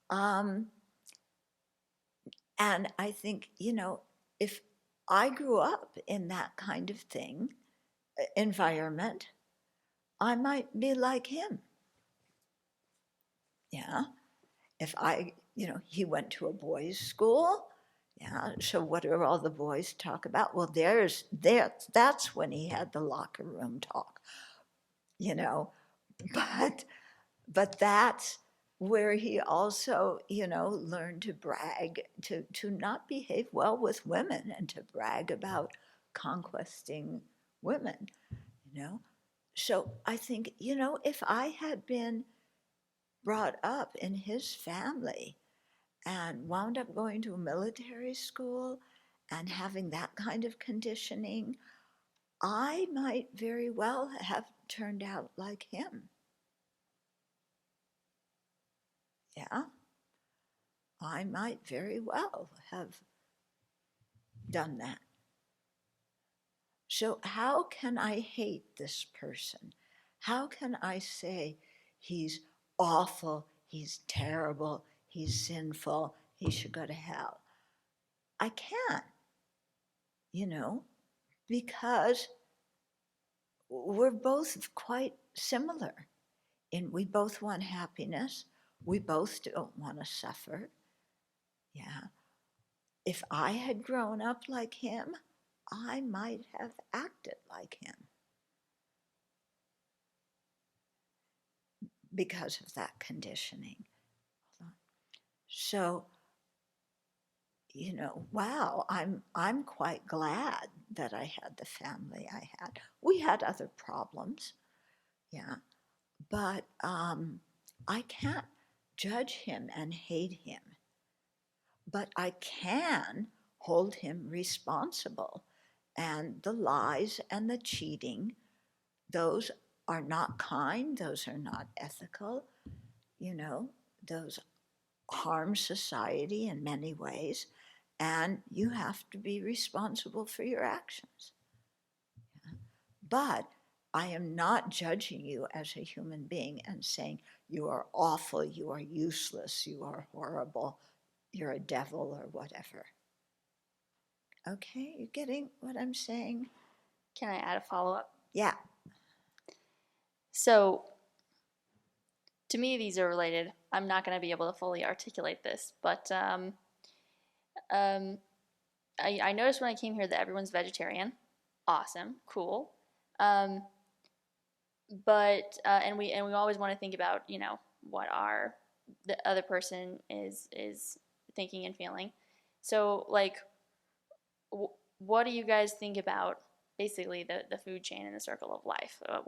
And I think, if I grew up in that kind of environment, I might be like him. Yeah. If he went to a boys' school. Yeah. So what do all the boys talk about? Well, that's when he had the locker room talk, you know. But that's where he also, learned to brag, to not behave well with women and to brag about conquesting women, you know. So I think, if I had been brought up in his family and wound up going to a military school and having that kind of conditioning, I might very well have turned out like him. Yeah, I might very well have done that. So, how can I hate this person? How can I say he's awful, he's terrible, he's sinful, he should go to hell? I can't, because we're both quite similar. And we both want happiness. We both don't want to suffer. Yeah. If I had grown up like him, I might have acted like him because of that conditioning. So, wow, I'm quite glad that I had the family I had. We had other problems, yeah, but I can't judge him and hate him, but I can hold him responsible. And the lies and the cheating, those are not kind, those are not ethical, those harm society in many ways, and you have to be responsible for your actions. But I am not judging you as a human being and saying you are awful, you are useless, you are horrible, you're a devil or whatever. Okay, you getting what I'm saying? Can I add a follow-up? Yeah. So, to me, these are related. I'm not going to be able to fully articulate this, but I noticed when I came here that everyone's vegetarian. Awesome, cool. But and we always want to think about what the other person is thinking and feeling. So like, what do you guys think about basically the food chain and the circle of life? I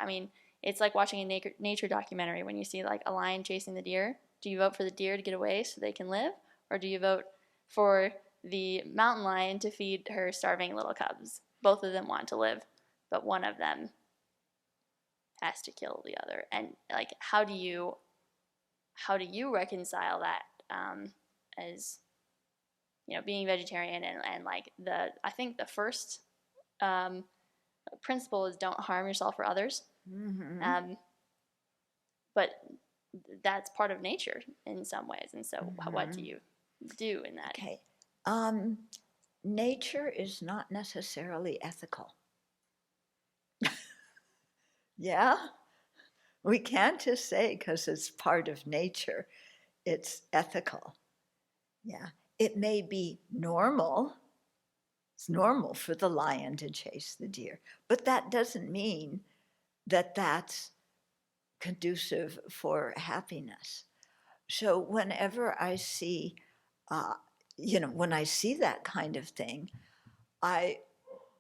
mean, it's like watching a nature documentary when you see like a lion chasing the deer. Do you vote for the deer to get away so they can live, or do you vote for the mountain lion to feed her starving little cubs? Both of them want to live, but one of them has to kill the other. And like, how do you reconcile that, as being vegetarian and like I think the first principle is don't harm yourself or others. Mm-hmm. But that's part of nature in some ways, and so what do you do in that? Okay. Nature is not necessarily ethical. Yeah? We can't just say because it's part of nature, it's ethical. Yeah. It may be normal. It's normal for the lion to chase the deer, but that doesn't mean that that's conducive for happiness. So whenever I see, when I see that kind of thing, I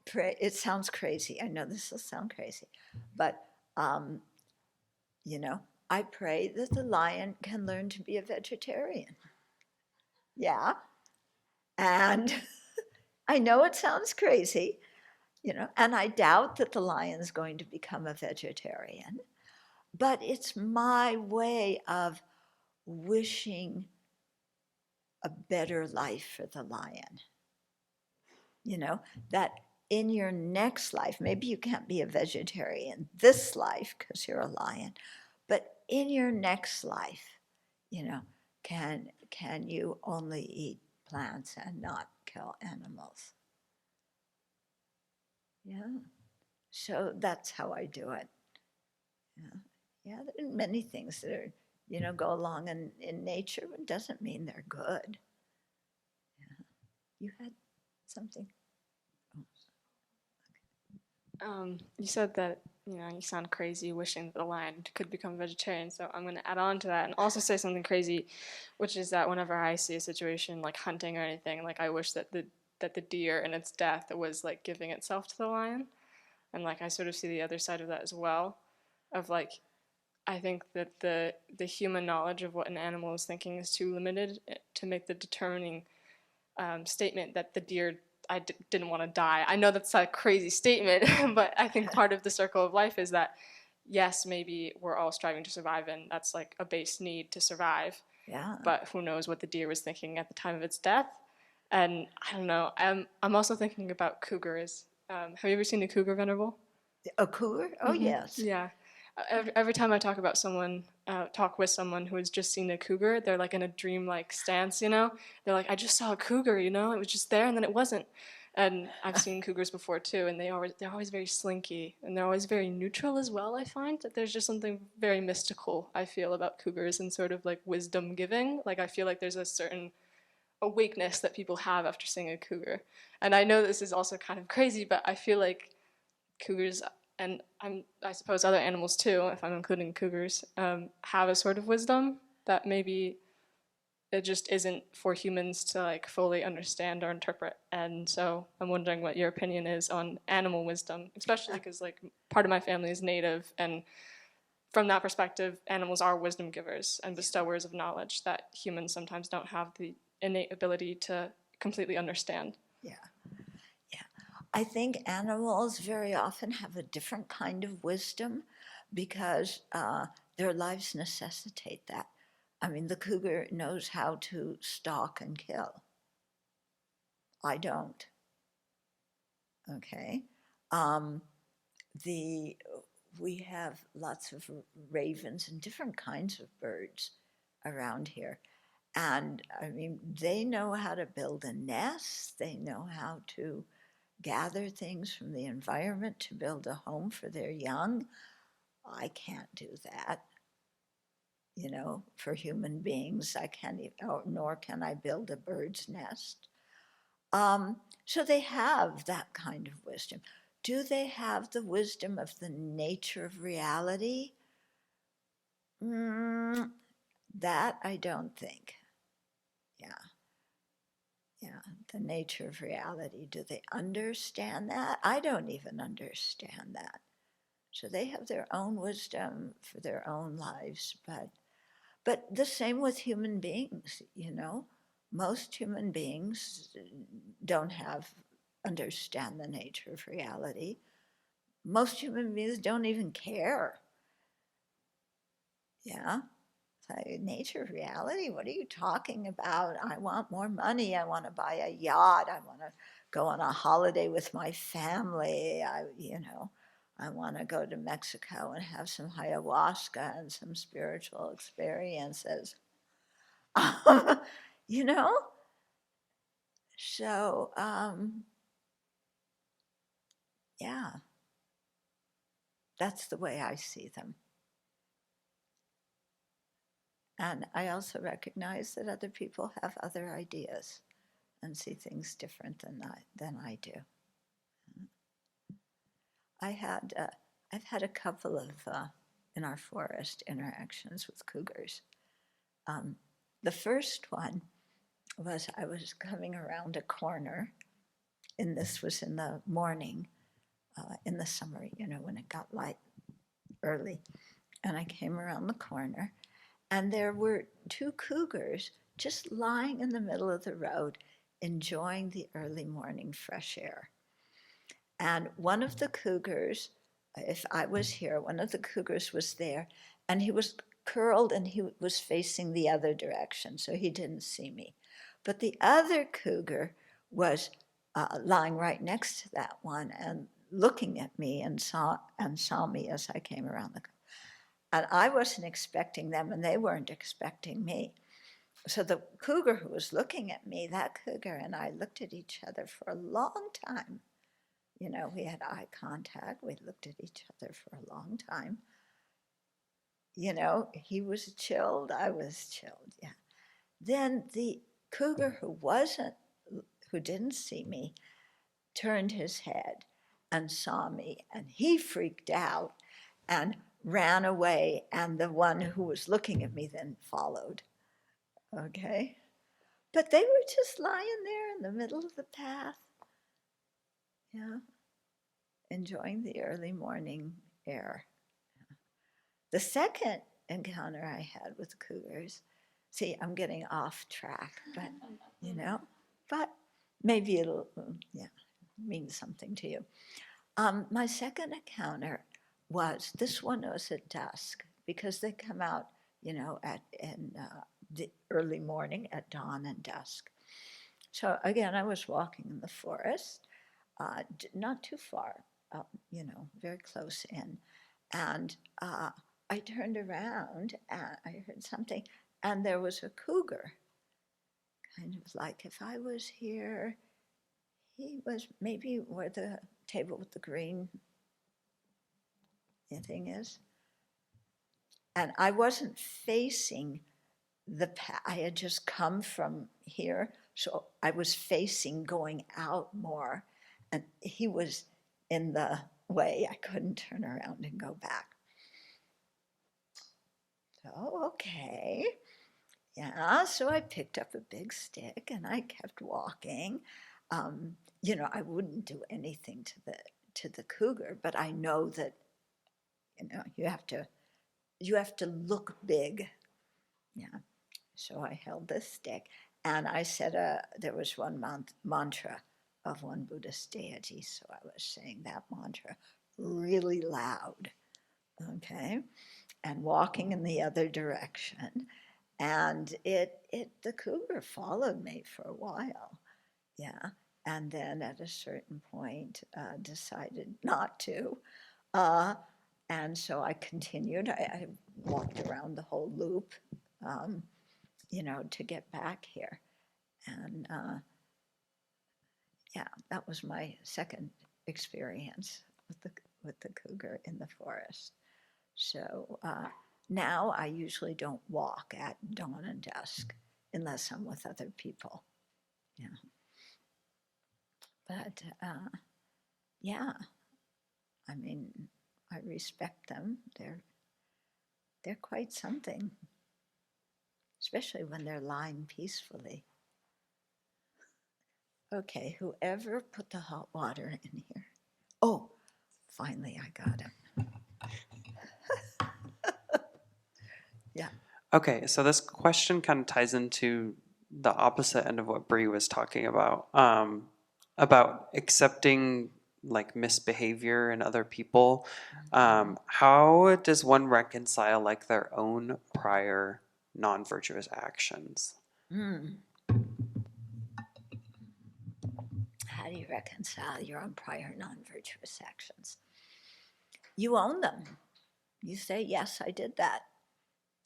pray. It sounds crazy. I know this will sound crazy, but I pray that the lion can learn to be a vegetarian. Yeah, and I know it sounds crazy, and I doubt that the lion's going to become a vegetarian, but it's my way of wishing a better life for the lion. That in your next life, maybe you can't be a vegetarian this life because you're a lion, but in your next life, can you only eat plants and not kill animals? Yeah. So that's how I do it. Yeah. Yeah, there are many things that are, go along in nature, but doesn't mean they're good. Yeah. You had something? You said that you sound crazy wishing that the lion could become vegetarian. So I'm going to add on to that and also say something crazy, which is that whenever I see a situation like hunting or anything, like I wish that the deer in its death was like giving itself to the lion, and like I sort of see the other side of that as well, of like I think that the human knowledge of what an animal is thinking is too limited to make the determining statement that the deer didn't want to die. I know that's a crazy statement, but I think part of the circle of life is that, yes, maybe we're all striving to survive, and that's like a base need to survive. Yeah. But who knows what the deer was thinking at the time of its death? And I don't know. I'm also thinking about cougars. Have you ever seen a cougar, Venerable? A cougar? Oh, yes. Yeah. Every time I talk with someone who has just seen a cougar, they're like in a dreamlike stance, They're like, I just saw a cougar, it was just there and then it wasn't. And I've seen cougars before too, and they're always very slinky, and they're always very neutral as well. I find that there's just something very mystical I feel about cougars and sort of like wisdom giving. Like I feel like there's a certain awakeness that people have after seeing a cougar. And I know this is also kind of crazy, but I feel like cougars and I suppose other animals too, if I'm including cougars, have a sort of wisdom that maybe it just isn't for humans to like fully understand or interpret. And so I'm wondering what your opinion is on animal wisdom, especially because like part of my family is native, and from that perspective, animals are wisdom givers and bestowers of knowledge that humans sometimes don't have the innate ability to completely understand. Yeah. I think animals very often have a different kind of wisdom because their lives necessitate that. I mean, the cougar knows how to stalk and kill. I don't. Okay. Um, we have lots of ravens and different kinds of birds around here. And I mean, they know how to build a nest, they know how to gather things from the environment to build a home for their young. I can't do that. For human beings, I can't even, nor can I build a bird's nest. So they have that kind of wisdom. Do they have the wisdom of the nature of reality? That I don't think. Yeah. Yeah, the nature of reality. Do they understand that? I don't even understand that. So they have their own wisdom for their own lives, but the same with human beings, Most human beings don't understand the nature of reality. Most human beings don't even care. Yeah. Nature of reality, what are you talking about? I want more money. I want to buy a yacht. I want to go on a holiday with my family. I want to go to Mexico and have some ayahuasca and some spiritual experiences. you know? So, yeah, that's the way I see them. And I also recognize that other people have other ideas and see things different than I do. I've had a couple of in our forest interactions with cougars. The first one was I was coming around a corner, and this was in the morning, in the summer, when it got light early, and I came around the corner, and there were two cougars just lying in the middle of the road, enjoying the early morning fresh air. And one of the cougars, if I was here, one of the cougars was there, and he was curled and he was facing the other direction, so he didn't see me. But the other cougar was lying right next to that one and looking at me and saw me as I came around the corner. And I wasn't expecting them, and they weren't expecting me. So the cougar who was looking at me, that cougar and I looked at each other for a long time. You know, we had eye contact. We looked at each other for a long time. You know, he was chilled. I was chilled. Yeah. Then the cougar who didn't see me, turned his head and saw me, and he freaked out and ran away. And the one who was looking at me then followed. Okay. But they were just lying there in the middle of the path. Yeah. Enjoying the early morning air. The second encounter I had with cougars, see, I'm getting off track, but, you know, but maybe it'll, mean something to you. My second encounter this one was at dusk, because they come out, you know, in the early morning at dawn and dusk. So again, I was walking in the forest, not too far, you know, very close in. And I turned around and I heard something, and there was a cougar. Kind of like if I was here, he was maybe where the table with the green thing is. And I wasn't facing the path. I had just come from here, so I was facing going out more, and he was in the way. I couldn't turn around and go back. So, okay. Yeah, so I picked up a big stick and I kept walking. You know, I wouldn't do anything to the cougar, but I know that, you know, you have to look big. Yeah. So I held this stick and I said there was one mantra of one Buddhist deity. So I was saying that mantra really loud. Okay. And walking in the other direction. And the cougar followed me for a while. Yeah. And then at a certain point decided not to. And so I continued. I walked around the whole loop, you know, to get back here. And yeah, that was my second experience with the cougar in the forest. So now I usually don't walk at dawn and dusk unless I'm with other people. Yeah. But yeah, I mean, I respect them. They're quite something, especially when they're lying peacefully. Okay, whoever put the hot water in here. Oh, finally I got it. Yeah. Okay, so this question kind of ties into the opposite end of what Bree was talking about accepting like misbehavior in other people. How does one reconcile like their own prior non-virtuous actions? How do you reconcile your own prior non-virtuous actions? You own them. You say, yes, I did that.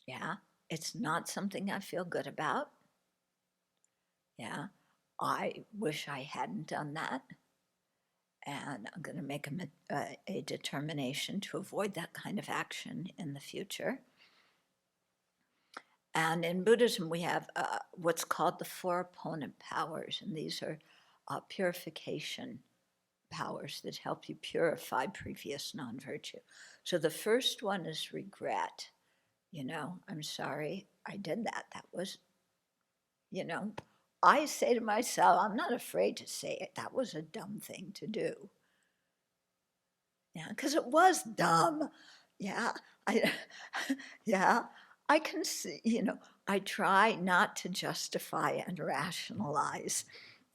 Yeah, it's not something I feel good about. Yeah, I wish I hadn't done that. And I'm going to make a determination to avoid that kind of action in the future. And in Buddhism, we have what's called the four opponent powers, and these are purification powers that help you purify previous non-virtue. So the first one is regret. You know, I'm sorry I did that. That was, you know, I say to myself, I'm not afraid to say it, that was a dumb thing to do. Yeah, because it was dumb. Yeah, I can see, you know, I try not to justify and rationalize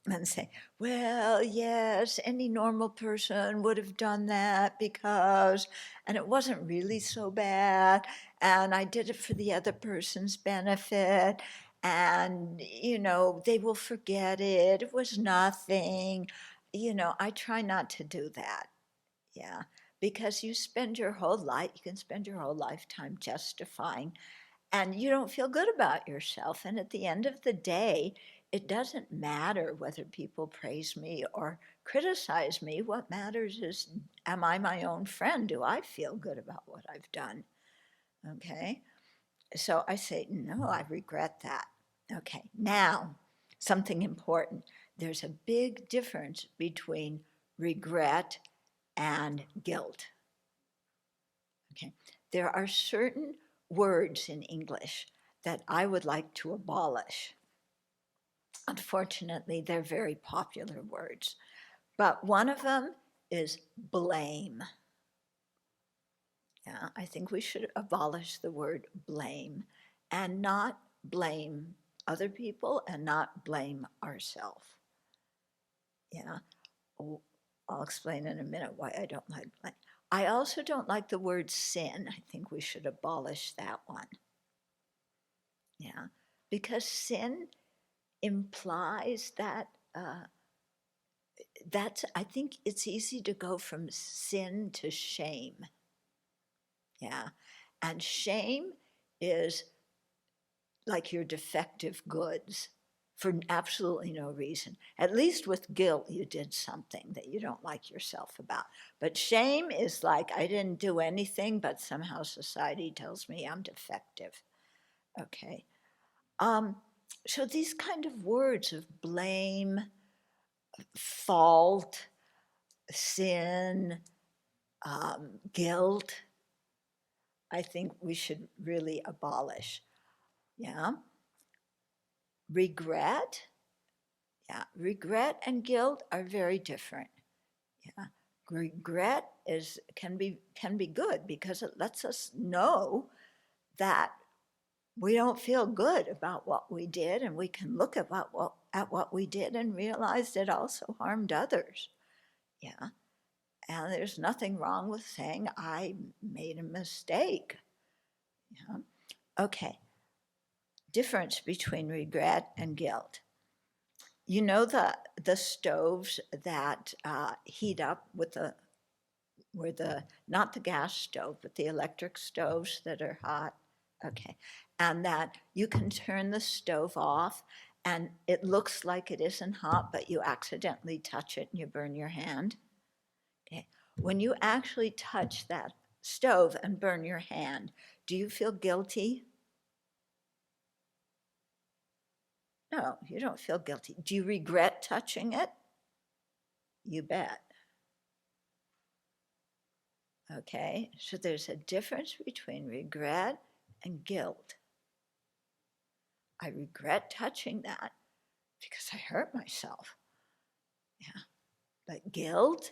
and say, well, yes, any normal person would have done that because, and it wasn't really so bad, and I did it for the other person's benefit, and, they will forget it. It was nothing. I try not to do that. Yeah. Because you can spend your whole lifetime justifying, and you don't feel good about yourself. And at the end of the day, it doesn't matter whether people praise me or criticize me. What matters is, am I my own friend? Do I feel good about what I've done? Okay. So I say, no, I regret that. Okay. Now, something important. There's a big difference between regret and guilt. Okay. There are certain words in English that I would like to abolish. Unfortunately, they're very popular words, but one of them is blame. Yeah, I think we should abolish the word blame and not blame other people and not blame ourselves. Yeah, I'll explain in a minute why I don't like blame. I also don't like the word sin. I think we should abolish that one. Yeah, because sin implies that I think it's easy to go from sin to shame. Yeah, and shame is like your defective goods for absolutely no reason. At least with guilt, you did something that you don't like yourself about. But shame is like, I didn't do anything, but somehow society tells me I'm defective. Okay. So these kind of words of blame, fault, sin, guilt, I think we should really abolish. Yeah. Regret, yeah, regret and guilt are very different. Yeah. Regret can be good because it lets us know that we don't feel good about what we did, and we can look at what we did and realize it also harmed others. Yeah. And there's nothing wrong with saying I made a mistake. Yeah. Okay. Difference between regret and guilt. You know the stoves that heat up with not the gas stove, but the electric stoves that are hot. Okay, and that you can turn the stove off, and it looks like it isn't hot, but you accidentally touch it and you burn your hand. Okay, when you actually touch that stove and burn your hand, do you feel guilty? No, you don't feel guilty. Do you regret touching it? You bet. Okay, so there's a difference between regret and guilt. I regret touching that because I hurt myself. Yeah, but guilt,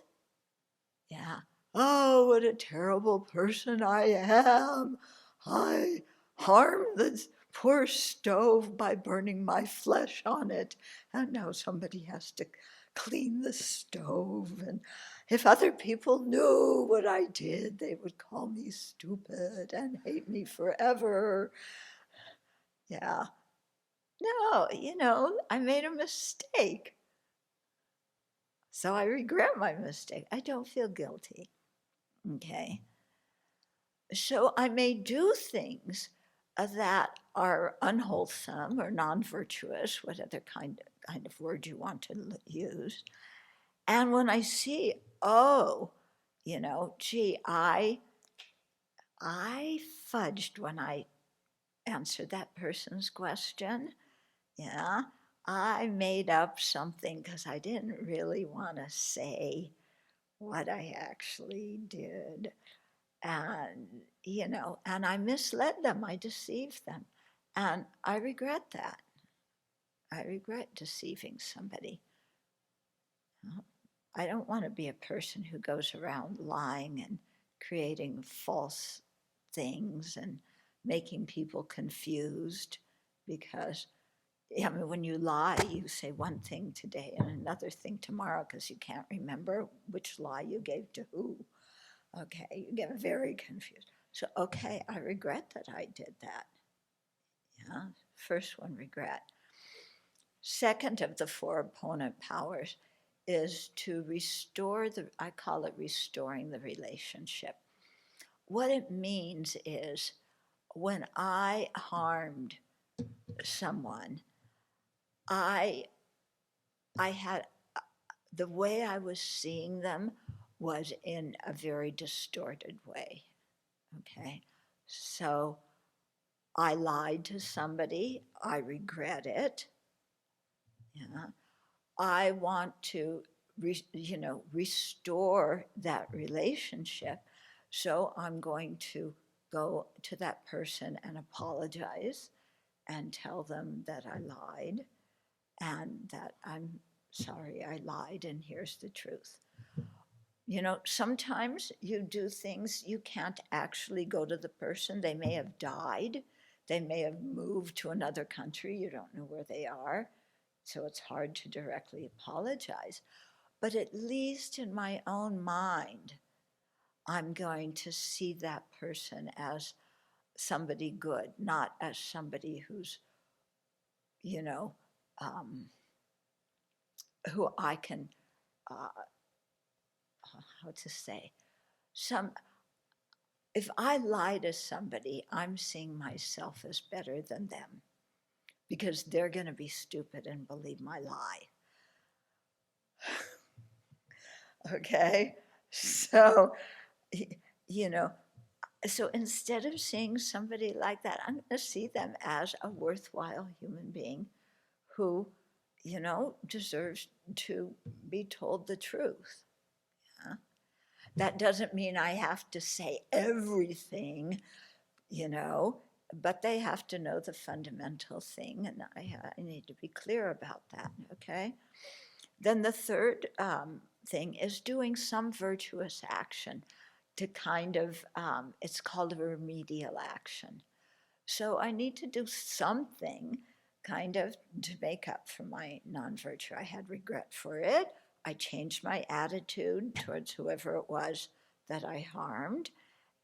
yeah. Oh, what a terrible person I am. I harmed this poor stove by burning my flesh on it. And now somebody has to clean the stove. And if other people knew what I did, they would call me stupid and hate me forever. Yeah. No, I made a mistake. So I regret my mistake. I don't feel guilty. Okay. So I may do things that are unwholesome or non-virtuous, whatever kind of word you want to use. And when I see, oh, gee, I fudged when I answered that person's question. Yeah, I made up something because I didn't really want to say what I actually did. And, and I misled them, I deceived them. And I regret that. I regret deceiving somebody. I don't want to be a person who goes around lying and creating false things and making people confused, because when you lie, you say one thing today and another thing tomorrow because you can't remember which lie you gave to who. Okay, you get very confused. So, okay, I regret that I did that. Yeah, First one, regret. Second of the four opponent powers is to restore I call it restoring the relationship. What it means is when I harmed someone, I had, the way I was seeing them was in a very distorted way. Okay. So I lied to somebody. I regret it. Yeah. I want to, restore that relationship. So I'm going to go to that person and apologize and tell them that I lied and that I'm sorry I lied and here's the truth. Sometimes you do things you can't actually go to the person. They may have died. They may have moved to another country. You don't know where they are. So it's hard to directly apologize. But at least in my own mind, I'm going to see that person as somebody good, not as somebody who's, um, who I can, uh, how to say, if I lie to somebody, I'm seeing myself as better than them because they're going to be stupid and believe my lie. Okay? So, so instead of seeing somebody like that, I'm going to see them as a worthwhile human being who, deserves to be told the truth. Yeah? That doesn't mean I have to say everything, but they have to know the fundamental thing, and I need to be clear about that, okay? Then the third thing is doing some virtuous action to kind of, it's called a remedial action. So I need to do something kind of to make up for my non-virtue. I had regret for it. I changed my attitude towards whoever it was that I harmed.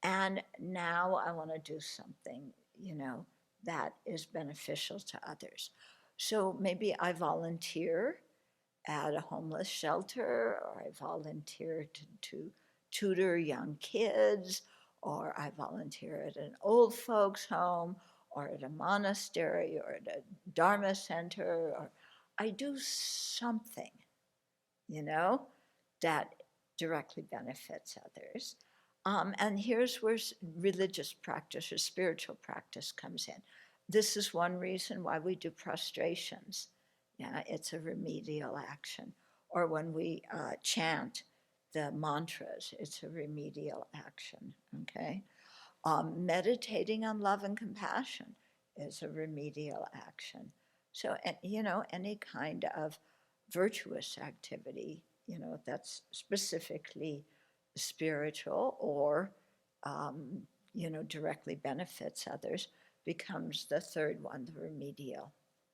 And now I want to do something, that is beneficial to others. So maybe I volunteer at a homeless shelter, or I volunteer to tutor young kids, or I volunteer at an old folks home, or at a monastery, or at a Dharma center, or I do something, that directly benefits others. And here's where religious practice or spiritual practice comes in. This is one reason why we do prostrations. Yeah, it's a remedial action. Or when we chant the mantras, it's a remedial action, okay? Meditating on love and compassion is a remedial action. So, any kind of virtuous activity, that's specifically spiritual or, directly benefits others becomes the third one, the remedial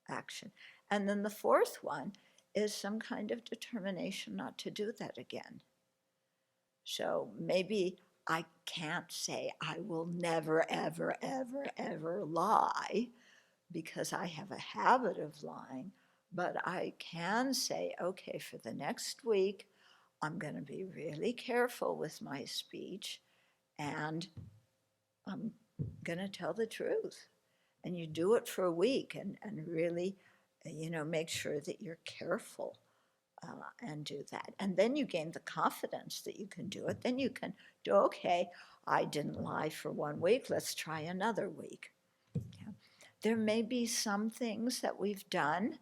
action. And then the fourth one is some kind of determination not to do that again. So maybe I can't say I will never, ever, ever, ever lie because I have a habit of lying, but I can say, okay, for the next week, I'm going to be really careful with my speech and I'm going to tell the truth. And you do it for a week and really, make sure that you're careful and do that. And then you gain the confidence that you can do it. Then you can do, okay, I didn't lie for 1 week, let's try another week. Yeah. There may be some things that we've done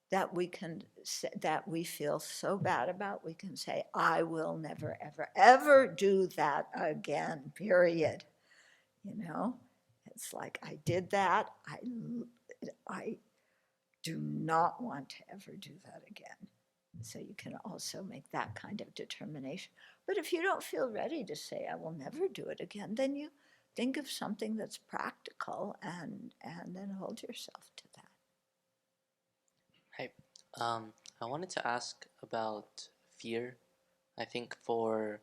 that we can say, that we feel so bad about, we can say, I will never, ever, ever do that again, period. It's like I did that. I do not want to ever do that again. So you can also make that kind of determination. But if you don't feel ready to say, I will never do it again, then you think of something that's practical and then hold yourself to that. Hey, I wanted to ask about fear. I think for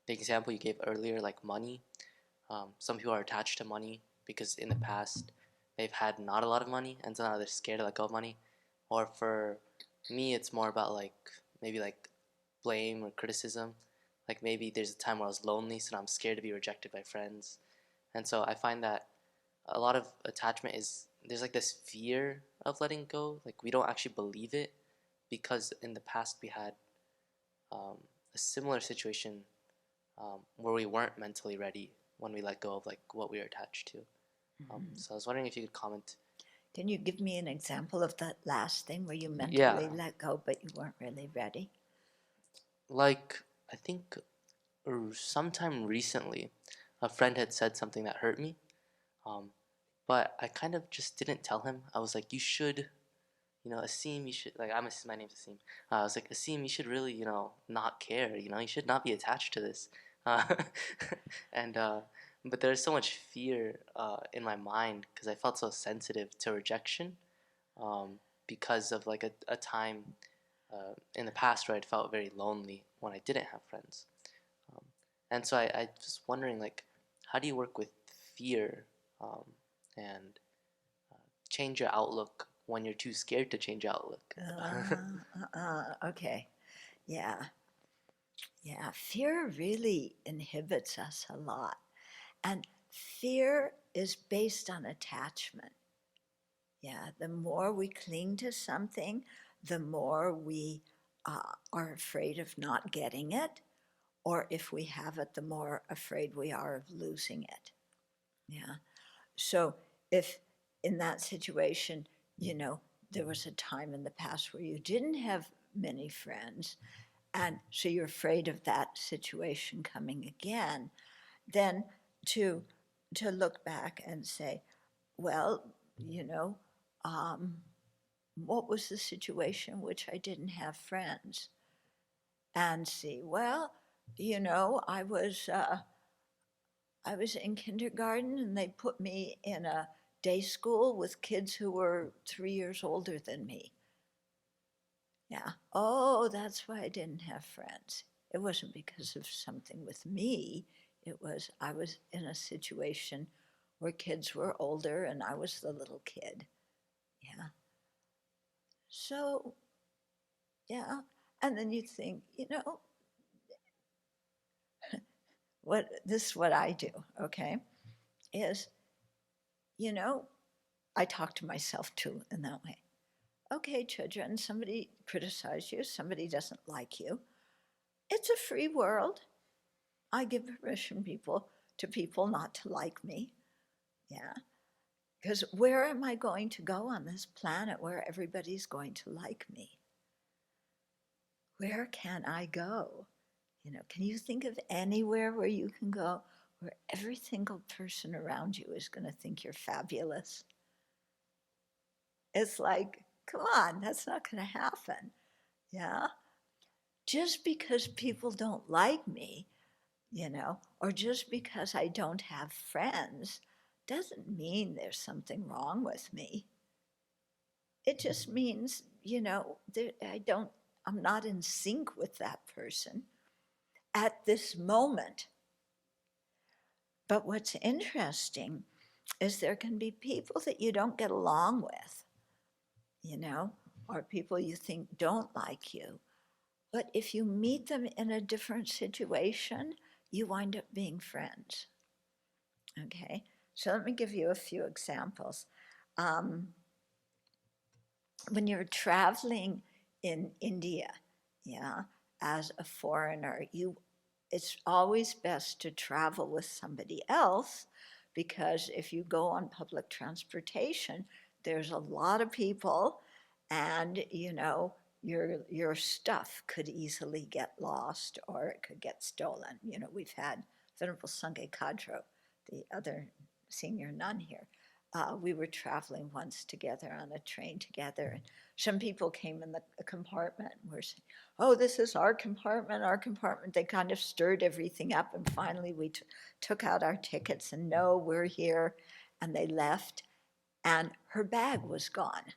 the example you gave earlier, like money, some people are attached to money because in the past they've had not a lot of money, and so now they're scared to let go of money. Or for me, it's more about like maybe like blame or criticism. Like maybe there's a time where I was lonely, so now I'm scared to be rejected by friends. And so I find that a lot of attachment is there's like this fear of letting go. Like we don't actually believe it because in the past we had a similar situation where we weren't mentally ready when we let go of like what we were attached to. So I was wondering if you could comment. Can you give me an example of that last thing where you Yeah, mentally let go, but you weren't really ready? like I think sometime recently, a friend had said something that hurt me, um, but I kind of just didn't tell him. I was like, you should, Asim, you should, like, my name's Asim. I was like, Asim, you should really, not care, you should not be attached to this. Uh, and, but there's so much fear in my mind because I felt so sensitive to rejection because of like a time in the past where I'd felt very lonely when I didn't have friends. Um, and so I was wondering, like, how do you work with fear um, and change your outlook when you're too scared to change your outlook? Okay. Yeah. Yeah. Fear really inhibits us a lot. And fear is based on attachment. Yeah. The more we cling to something, the more we are afraid of not getting it. Or if we have it, the more afraid we are of losing it. Yeah. So if in that situation, there was a time in the past where you didn't have many friends, and so you're afraid of that situation coming again, then to to look back and say, well, um, what was the situation in which I didn't have friends? And see, well, I was in kindergarten and they put me in a day school with kids who were 3 years older than me. Yeah. Oh, that's why I didn't have friends. It wasn't because of something with me. I was in a situation where kids were older and I was the little kid. Yeah. So, yeah. And then you think, this is what I do, okay, is, you know, I talk to myself too in that way. Okay, children, somebody criticized you, somebody doesn't like you. It's a free world. I give permission to people not to like me. Yeah. Because where am I going to go on this planet where everybody's going to like me? Where can I go? Can you think of anywhere where you can go where every single person around you is going to think you're fabulous? It's like, come on, that's not going to happen. Yeah. Just because people don't like me, or just because I don't have friends, doesn't mean there's something wrong with me. It just means, I'm not in sync with that person at this moment. But what's interesting is there can be people that you don't get along with, or people you think don't like you. But if you meet them in a different situation, you wind up being friends. Okay, so let me give you a few examples. Um, when you're traveling in India, yeah, as a foreigner, it's always best to travel with somebody else because if you go on public transportation, there's a lot of people, and your stuff could easily get lost or it could get stolen. We've had Venerable Sangye Kadro, the other senior nun here. We were traveling once together on a train together, and some people came in the compartment and were saying, oh, this is our compartment, our compartment. They kind of stirred everything up, and finally we took out our tickets and no, we're here, and they left, and her bag was gone.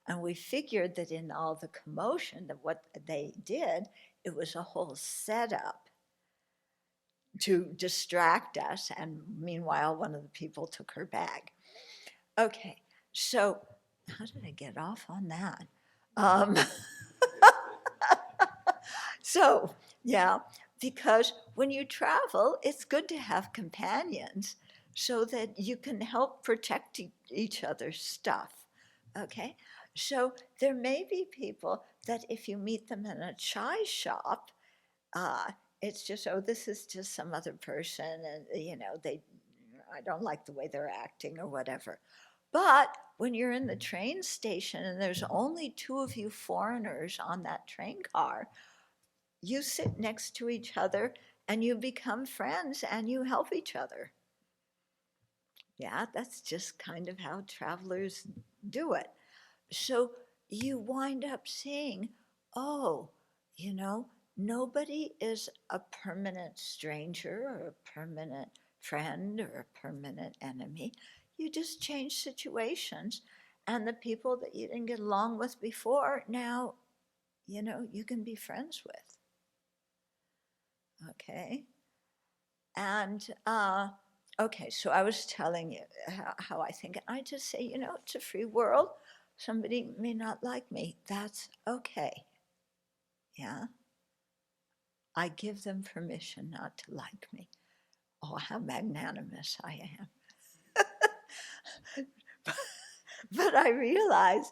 And we figured that in all the commotion that what they did, it was a whole setup to distract us, and meanwhile one of the people took her bag. Okay, so how did I get off on that? Um, so, yeah, because when you travel, it's good to have companions so that you can help protect each other's stuff. Okay, so there may be people that if you meet them in a chai shop, uh, it's just, oh, this is just some other person, and I don't like the way they're acting or whatever. But when you're in the train station and there's only two of you foreigners on that train car, you sit next to each other and you become friends and you help each other. Yeah, that's just kind of how travelers do it. So you wind up seeing, oh, nobody is a permanent stranger or a permanent friend or a permanent enemy. You just change situations. And the people that you didn't get along with before, now, you can be friends with. Okay. And, okay, so I was telling you how I think. I just say, it's a free world. Somebody may not like me. That's okay. Yeah. I give them permission not to like me. Oh, how magnanimous I am. But I realize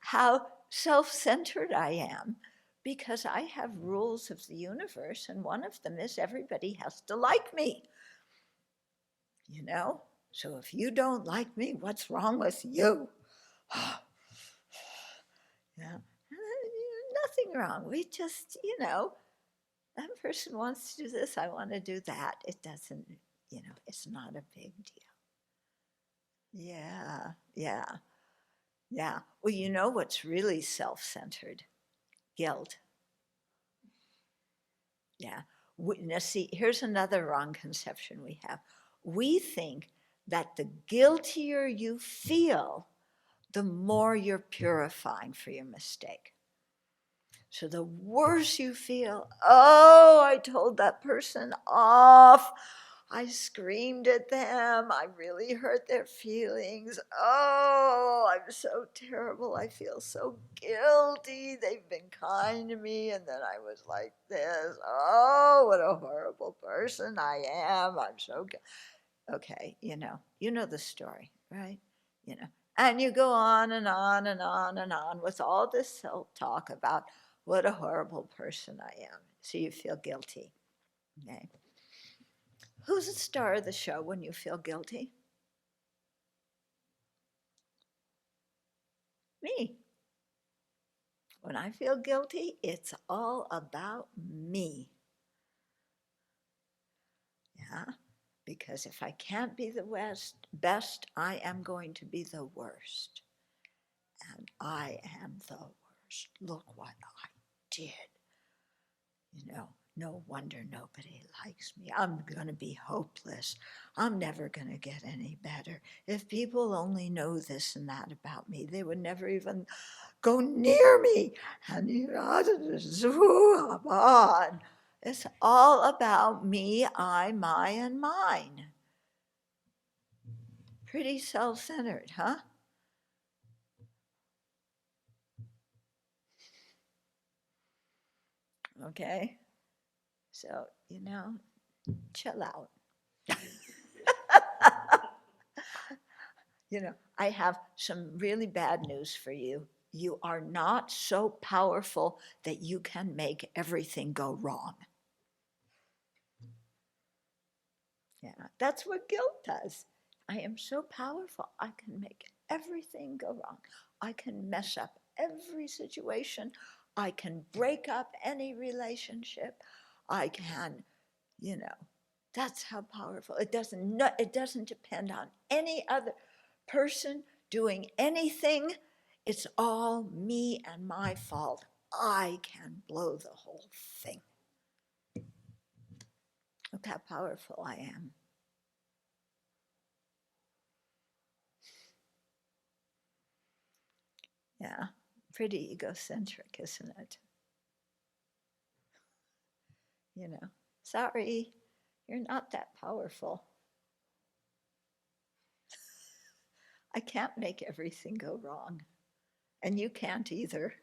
how self-centered I am because I have rules of the universe, and one of them is everybody has to like me. So if you don't like me, what's wrong with you? Yeah, nothing wrong. We just, that person wants to do this, I want to do that. It doesn't, it's not a big deal. Yeah, yeah, yeah. Well, you know what's really self-centered? Guilt. Yeah. Now, see, here's another wrong conception we have. We think that the guiltier you feel, the more you're purifying for your mistake. So the worse you feel, oh, I told that person off. I screamed at them. I really hurt their feelings. Oh, I'm so terrible. I feel so guilty. They've been kind to me, and then I was like this. Oh, what a horrible person I am. I'm so okay, you know the story, right? And you go on and on and on and on with all this self-talk about what a horrible person I am. So you feel guilty. Okay. Who's the star of the show when you feel guilty? Me. When I feel guilty, it's all about me. Yeah. Because if I can't be the best, I am going to be the worst. And I am the worst. Look what I did. No wonder nobody likes me. I'm going to be hopeless. I'm never going to get any better. If people only know this and that about me, they would never even go near me. And come on. It's all about me, I, my, and mine. Pretty self-centered, huh? Okay. So, chill out. I have some really bad news for you. You are not so powerful that you can make everything go wrong. Yeah, that's what guilt does. I am so powerful, I can make everything go wrong. I can mess up every situation. I can break up any relationship. I can, that's how powerful. It doesn't depend on any other person doing anything. It's all me and my fault. I can blow the whole thing. Look how powerful I am. Yeah, pretty egocentric, isn't it? Sorry, you're not that powerful. I can't make everything go wrong. And you can't either.